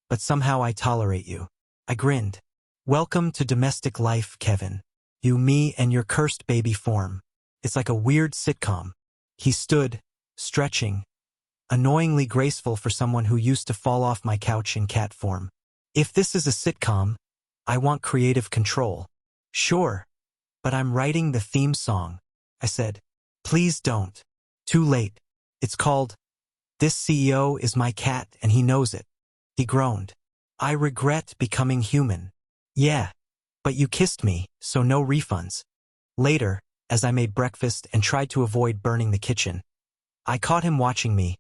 but somehow I tolerate you. I grinned. Welcome to domestic life, Kevin. You, me, and your cursed baby form. It's like a weird sitcom. He stood, stretching, annoyingly graceful for someone who used to fall off my couch in cat form. If this is a sitcom, I want creative control. Sure, but I'm writing the theme song, I said. Please don't. Too late. It's called, This CEO is My Cat and He Knows It. He groaned. I regret becoming human. Yeah, but you kissed me, so no refunds. Later, as I made breakfast and tried to avoid burning the kitchen, I caught him watching me,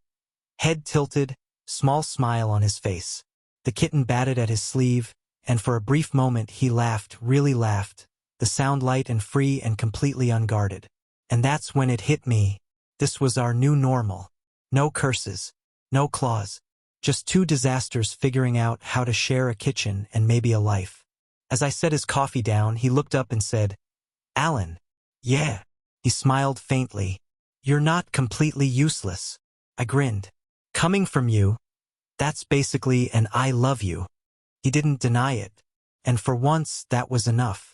head tilted, small smile on his face. The kitten batted at his sleeve, and for a brief moment he laughed, really laughed, the sound light and free and completely unguarded. And that's when it hit me. This was our new normal. No curses, no claws, just 2 disasters figuring out how to share a kitchen and maybe a life. As I set his coffee down, he looked up and said, Alan. Yeah. He smiled faintly. You're not completely useless. I grinned. Coming from you, that's basically an I love you. He didn't deny it, and for once that was enough.